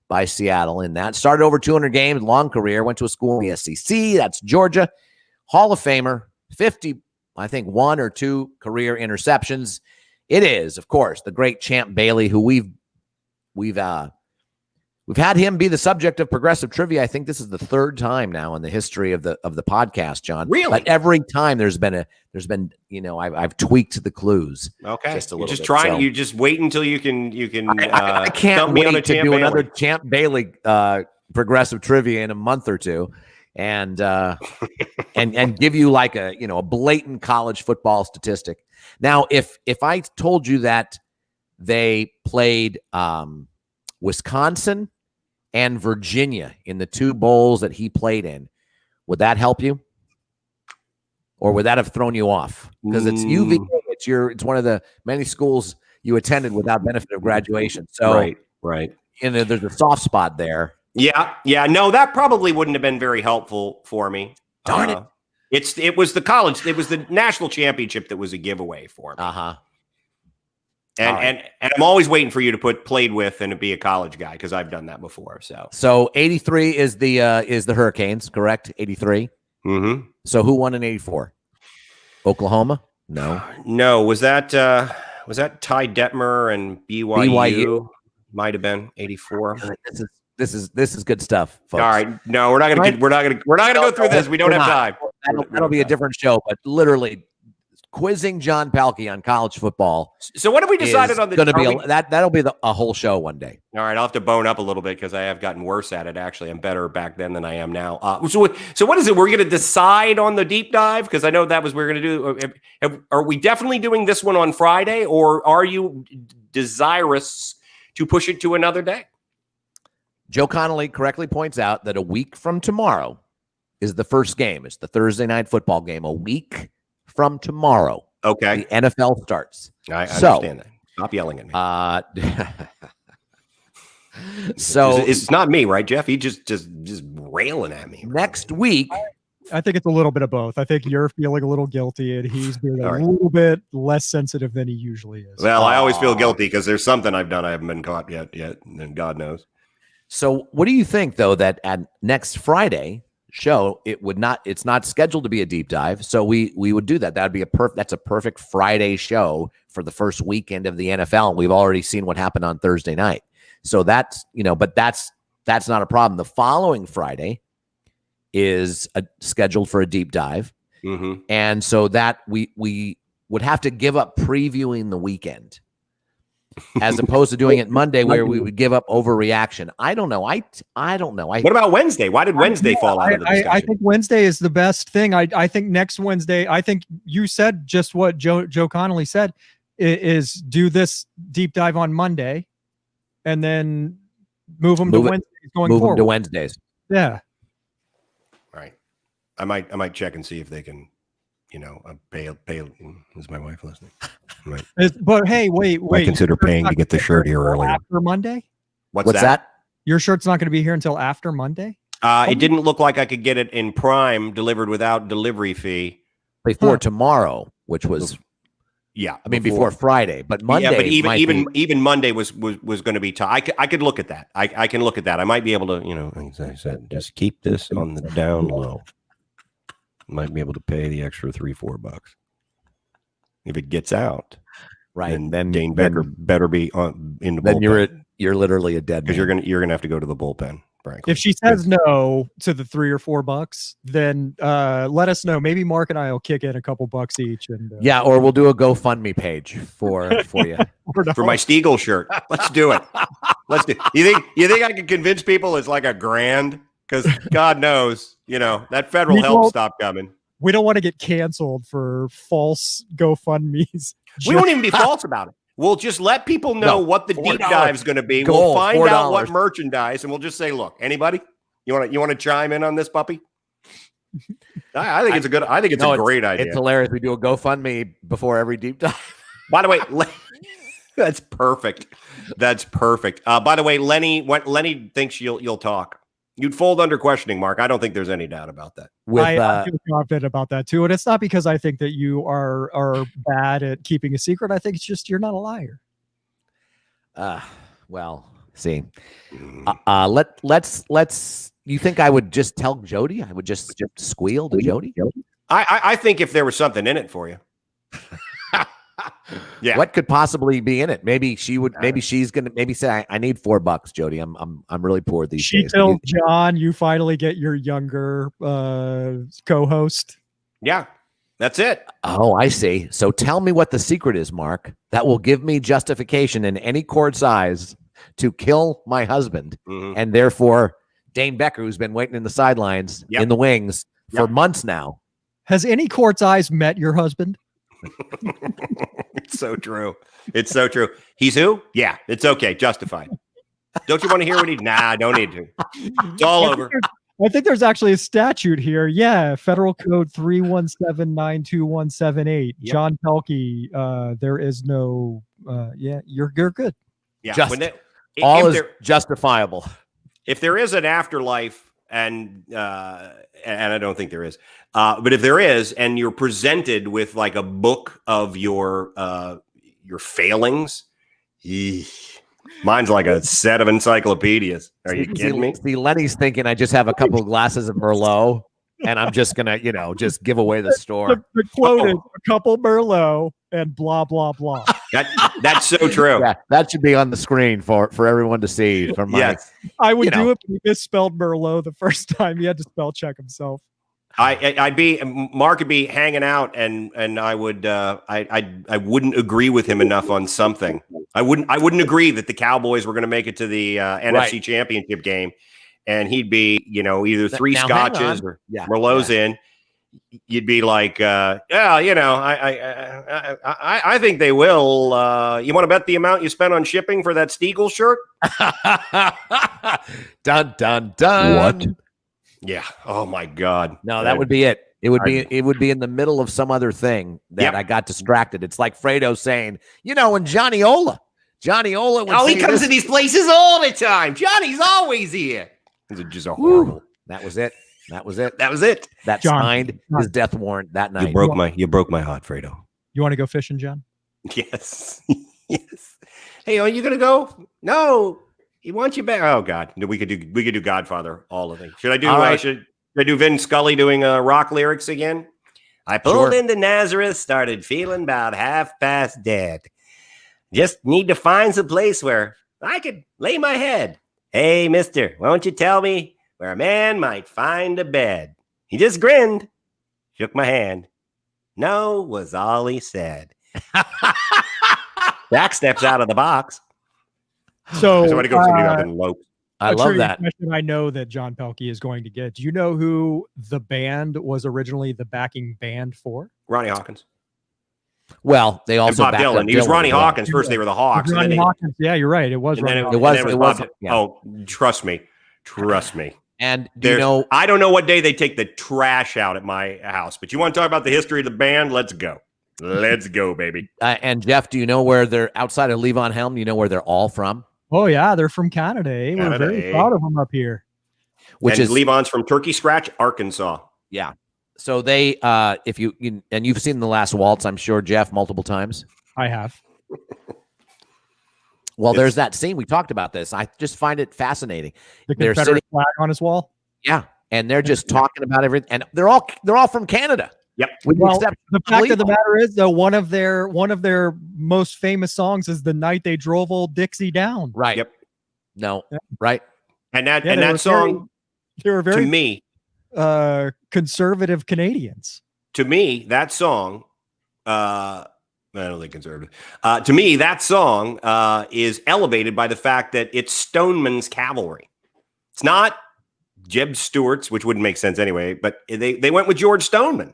by Seattle in that. Started over 200 games, long career. Went to a school in the SEC. That's Georgia. Hall of Famer, 50, I think, 1 or 2 career interceptions. It is, of course, the great Champ Bailey, who we've had him be the subject of Progressive Trivia. I think this is the 3rd time now in the history of the podcast, John. Really? But every time there's been I've tweaked the clues. Okay. Just a little bit. Trying. You just wait until you can. I can't me on a wait to Champ do Bailey. another Champ Bailey Progressive Trivia in a month or two, and and give you like a blatant college football statistic. Now, if I told you that they played Wisconsin and Virginia in the 2 bowls that he played in, would that help you? Or would that have thrown you off? Because it's UVA, it's one of the many schools you attended without benefit of graduation. So right. There's a soft spot there. Yeah. No, that probably wouldn't have been very helpful for me. Darn it. It was the national championship that was a giveaway for me. And I'm always waiting for you to put played with and to be a college guy because I've done that before. So 83 is the Hurricanes, correct? 83. Mm-hmm. So who won in 84? Oklahoma? No. Was that Ty Detmer and BYU? Might have been 84. This is good stuff, folks. All right. No, we're not gonna go through this. We don't have time. That'll be a different show, but literally quizzing John Pelkey on college football. So what have we decided on the? That'll be a whole show one day. All right, I'll have to bone up a little bit because I have gotten worse at it. Actually, I'm better back then than I am now. So what is it? We're going to decide on the deep dive because I know that was we're going to do. Are we definitely doing this one on Friday, or are you desirous to push it to another day? Joe Connolly correctly points out that a week from tomorrow is the first game. It's the Thursday night football game. A week from tomorrow. Okay. The NFL starts. I understand that. Stop yelling at me. So it's not me, right, Jeff? He just railing at me. Next week. I think it's a little bit of both. I think you're feeling a little guilty and he's being a little bit less sensitive than he usually is. Well, I always feel guilty because there's something I've done I haven't been caught yet, and God knows. So what do you think, though, that at next Friday show, it's not scheduled to be a deep dive. So we would do that. That'd be that's a perfect Friday show for the first weekend of the NFL. And we've already seen what happened on Thursday night. So that's, but that's not a problem. The following Friday is scheduled for a deep dive. Mm-hmm. And so that we would have to give up previewing the weekend as opposed to doing it Monday where we would give up overreaction. I don't know. I don't know. What about Wednesday? Why did Wednesday fall out of the discussion? I think Wednesday is the best thing. I think next Wednesday, I think you said just what Joe Connolly said is do this deep dive on Monday and then move them to Wednesdays going forward. Move them to Wednesdays. Yeah. Right. I might check and see if they can pay. Is my wife listening? Right. But hey, wait. I consider paying to get the shirt here earlier. After Monday? What's that? Your shirt's not going to be here until after Monday? It didn't look like I could get it in Prime delivered without delivery fee. Before tomorrow, which was before Friday, but Monday. Yeah, but even Monday was going to be tough. I could look at that. I can look at that. I might be able to, as I said, just keep this on the down low. Might be able to pay the extra $3-4 if it gets out. Right, and then Dane Becker better be in the bullpen. Then you're literally a dead man. Because you're gonna have to go to the bullpen. Frankly. If she says no to the $3 or $4, then let us know. Maybe Mark and I will kick in a couple bucks each. And or we'll do a GoFundMe page for you for my Stiegel shirt. Let's do it. Let's do. You think I can convince people it's like $1,000? Because God knows, that federal help stopped coming. We don't want to get canceled for false GoFundMes. We won't even be false about it. We'll just let people know what the deep dive is going to be. We'll find out what merchandise, and we'll just say, "Look, anybody, you want to chime in on this puppy?" I think it's a great idea. It's hilarious. We do a GoFundMe before every deep dive. By the way, that's perfect. That's perfect. By the way, Lenny thinks you'll talk. You'd fold under questioning, Mark. I don't think there's any doubt about that. I feel confident about that too, and it's not because I think that you are bad at keeping a secret. I think it's just you're not a liar. Well, see, let's. You think I would just tell Jody? I would just squeal to Jody? I think if there was something in it for you. Yeah. What could possibly be in it? Maybe she would. Maybe she's gonna. Maybe say, "I need $4, Jody. I'm really poor these days." She told John, "You finally get your younger co-host." Yeah, that's it. Oh, I see. So tell me what the secret is, Mark. That will give me justification in any court size to kill my husband, and therefore Dane Becker, who's been waiting in the sidelines in the wings for months now. Has any court's eyes met your husband? It's so true. It's so true. He's who? Yeah, it's okay. Justified. Don't you want to hear what he? Nah, don't need to. It's all over. I think there's actually a statute here. Yeah, Federal Code 317-92178. Yep. John Pelkey. There is no. You're good. Yeah, all is justifiable. If there is an afterlife, and I don't think there is. But if there is, and you're presented with like a book of your failings, mine's like a set of encyclopedias. Are you kidding me? See, Lenny's thinking I just have a couple of glasses of Merlot, and I'm just gonna, just give away the store. The quote is a couple Merlot and blah blah blah. That's so true. Yeah, that should be on the screen for everyone to see. From my, yes, I would do it. But he misspelled Merlot the first time. He had to spell check himself. Mark would be hanging out, and I wouldn't agree with him enough on something. I wouldn't agree that the Cowboys were going to make it to the NFC Championship game, and he'd be either three scotches or Merlots in. You'd be like, I think they will. You want to bet the amount you spent on shipping for that Stiegel shirt? Dun dun dun. What? Yeah. Oh my God. No, that would be it. It would be in the middle of some other thing that I got distracted. It's like Fredo saying, and Johnny Ola would he comes to these places all the time. Johnny's always here. It's just a horrible. That was it. That John, signed his death warrant that night. You broke my heart, Fredo. You want to go fishing, John? Yes. Yes. Hey, are you gonna go? No. He wants you back. Oh God, we could do Godfather, all of it. Should I do? Right. Should I do Vin Scully doing rock lyrics again? I pulled into Nazareth, started feeling about half past dead. Just need to find some place where I could lay my head. Hey, Mister, won't you tell me where a man might find a bed? He just grinned, shook my hand. No was all he said. Back steps out of the box. So somebody goes up and lopes. I love that. I know that John Pelkey is going to get. Do you know who the band was originally the backing band for? Ronnie Hawkins. Well, they also Bob Dylan. He was Ronnie Hawkins. First, they were the Hawks. Ronnie Hawkins. Yeah, you're right. It was Ronnie Hawkins. It was. Oh, trust me. And do I don't know what day they take the trash out at my house, but you want to talk about the history of the band? Let's go. Let's go, baby. And Jeff, do you know where they're outside of Levon Helm? You know where they're all from? Oh yeah, they're from Canada. Eh? We're very proud of them up here. And Levon's from Turkey Scratch, Arkansas. Yeah. So they, if and you've seen The Last Waltz, I'm sure, Jeff, multiple times. I have. Well, there's that scene. We talked about this. I just find it fascinating. The Confederate flag on his wall. Yeah, and they're just talking about everything, and they're all from Canada. Yep. Well, the fact of the matter is, though, one of their most famous songs is "The Night They Drove Old Dixie Down." Right. Yep. No. Yeah. Right. And that song, they were very to me, conservative Canadians. To me, that song. I don't think conservative. To me, that song is elevated by the fact that it's Stoneman's cavalry. It's not Jeb Stuart's, which wouldn't make sense anyway, but they went with George Stoneman,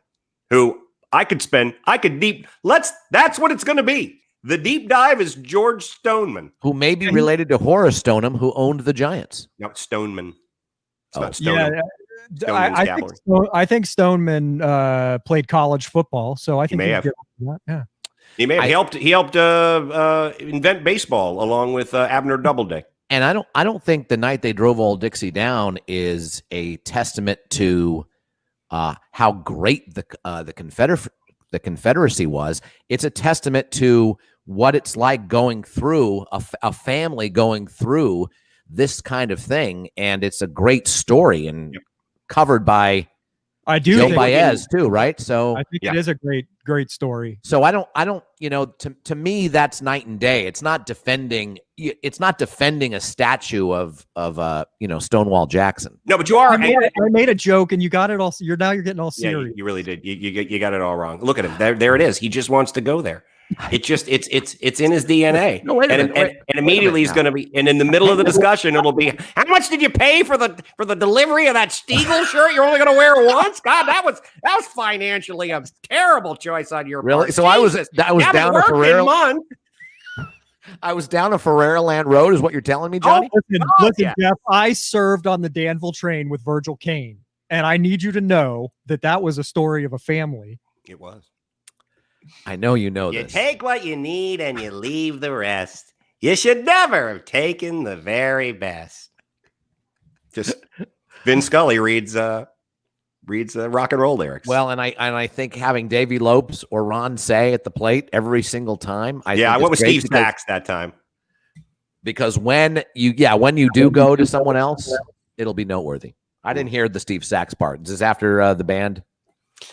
who that's what it's going to be. The deep dive is George Stoneman. Who may be related to Horace Stoneham, who owned the Giants. No, Stoneman. It's not Stoneman. Yeah, I think Stoneman played college football, so I think he may have. Yeah. He may have He helped invent baseball along with Abner Doubleday. And I don't think The Night They Drove Old Dixie Down is a testament to how great the Confederacy was. It's a testament to what it's like going through a family going through this kind of thing, and it's a great story and covered by Joe Baez too, right? So I think it is a great story. So I don't, to me that's night and day. It's not defending a statue of Stonewall Jackson. No, but you are. I made a joke, and you got it all. You're getting all serious. Yeah, you really did. You got it all wrong. Look at him. There it is. He just wants to go there. It's in his DNA. No, and immediately he's going to be, and in the middle of the discussion, it'll be, how much did you pay for the delivery of that Stiegel shirt? You're only going to wear it once? God, that was financially a terrible choice on your part. So Jesus, I was down a Ferrero. I was down a Ferrero Land Road, is what you're telling me, Johnny? Listen, Jeff. I served on the Danville train with Virgil Caine, and I need you to know that was a story of a family. It was. I know you know this. You take what you need and you leave the rest. You should never have taken the very best. Just Vin Scully reads rock and roll lyrics. Well, and I think having Davey Lopes or Ron Say at the plate every single time. I went with Steve Sachs that time. Because when you do go to someone else, it'll be noteworthy. I didn't hear the Steve Sachs part. Is this after the band?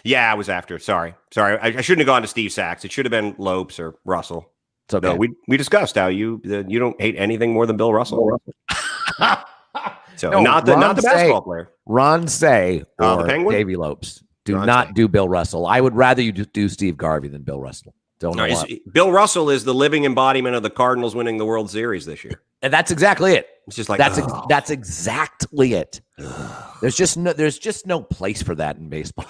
Yeah, I was after. Sorry. I shouldn't have gone to Steve Sachs. It should have been Lopes or Russell. So no, we discussed how you don't hate anything more than Bill Russell. So no, not the basketball player. Ron Say or the Penguin? Davey Lopes. Do Bill Russell. I would rather you do Steve Garvey than Bill Russell. Bill Russell is the living embodiment of the Cardinals winning the World Series this year. And that's exactly it. It's just like that's exactly it. There's just no place for that in baseball.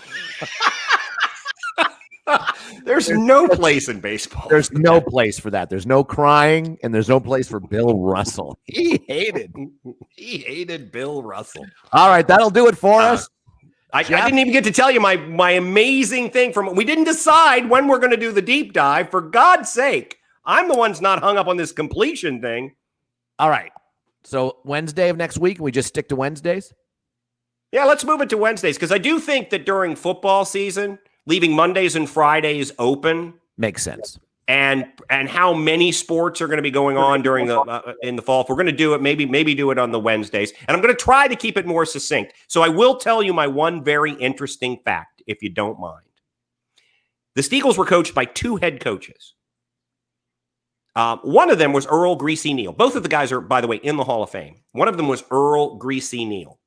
There's no place in baseball. There's no place for that. There's no crying, and there's no place for Bill Russell. He hated Bill Russell. All right, that'll do it for us. I didn't even get to tell you my amazing thing we didn't decide when we're going to do the deep dive. For God's sake, I'm the one's not hung up on this completion thing. All right. So Wednesday of next week, we just stick to Wednesdays? Yeah, let's move it to Wednesdays, because I do think that during football season, leaving Mondays and Fridays open makes sense. And how many sports are going to be going on during in the fall? If we're going to do it, maybe do it on the Wednesdays. And I'm going to try to keep it more succinct. So I will tell you my one very interesting fact, if you don't mind. The Steagles were coached by two head coaches. One of them was Earl Greasy Neal. Both of the guys are, by the way, in the Hall of Fame. One of them was Earl Greasy Neal.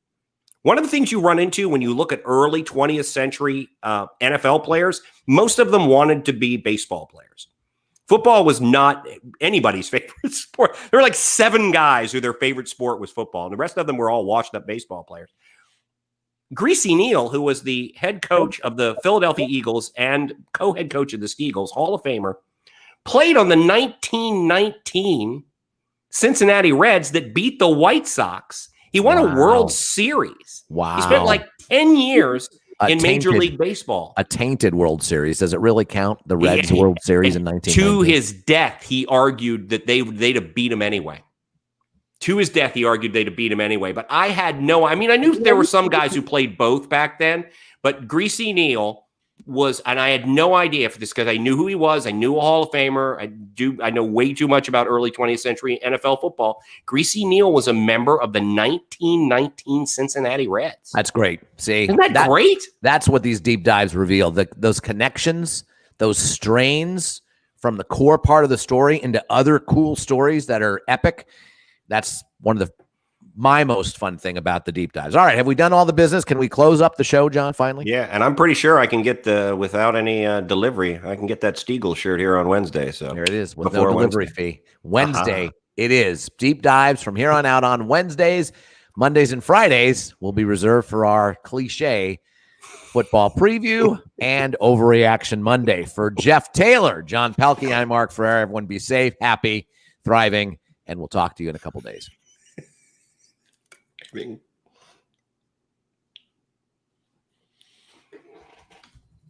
One of the things you run into when you look at early 20th century NFL players, most of them wanted to be baseball players. Football was not anybody's favorite sport. There were like 7 guys who their favorite sport was football, and the rest of them were all washed-up baseball players. Greasy Neal, who was the head coach of the Philadelphia Eagles and co-head coach of the Steagles, Hall of Famer, played on the 1919 Cincinnati Reds that beat the White Sox He won a Wow. World Series. Wow. He spent like 10 years A in Major tainted- League Baseball. A tainted World Series. Does it really count? The Reds World Series in 1990? To his death, he argued that they'd have beat him anyway. To his death, he argued they'd have beat him ananyway. But I knew there were some guys who played both back then, but Greasy Neal was, and I had no idea for this because I knew who he was. I knew a Hall of Famer. I know way too much about early 20th century NFL football. Greasy Neal was a member of the 1919 Cincinnati Reds. That's great. See, Isn't that great? That's what these deep dives reveal. Those connections, those strains from the core part of the story into other cool stories that are epic. That's one of my most fun thing about the deep dives. All right, have we done all the business? Can we close up the show, John, finally? Yeah, and I'm pretty sure I can get without any delivery, I can get that Stiegel shirt here on Wednesday. So here it is with no delivery fee. Wednesday it is. Deep dives from here on out on Wednesdays. Mondays and Fridays will be reserved for our cliche football preview and overreaction Monday. For Jeff Taylor, John Pelkey, I'm Mark Ferrer. Everyone be safe, happy, thriving, and we'll talk to you in a couple days.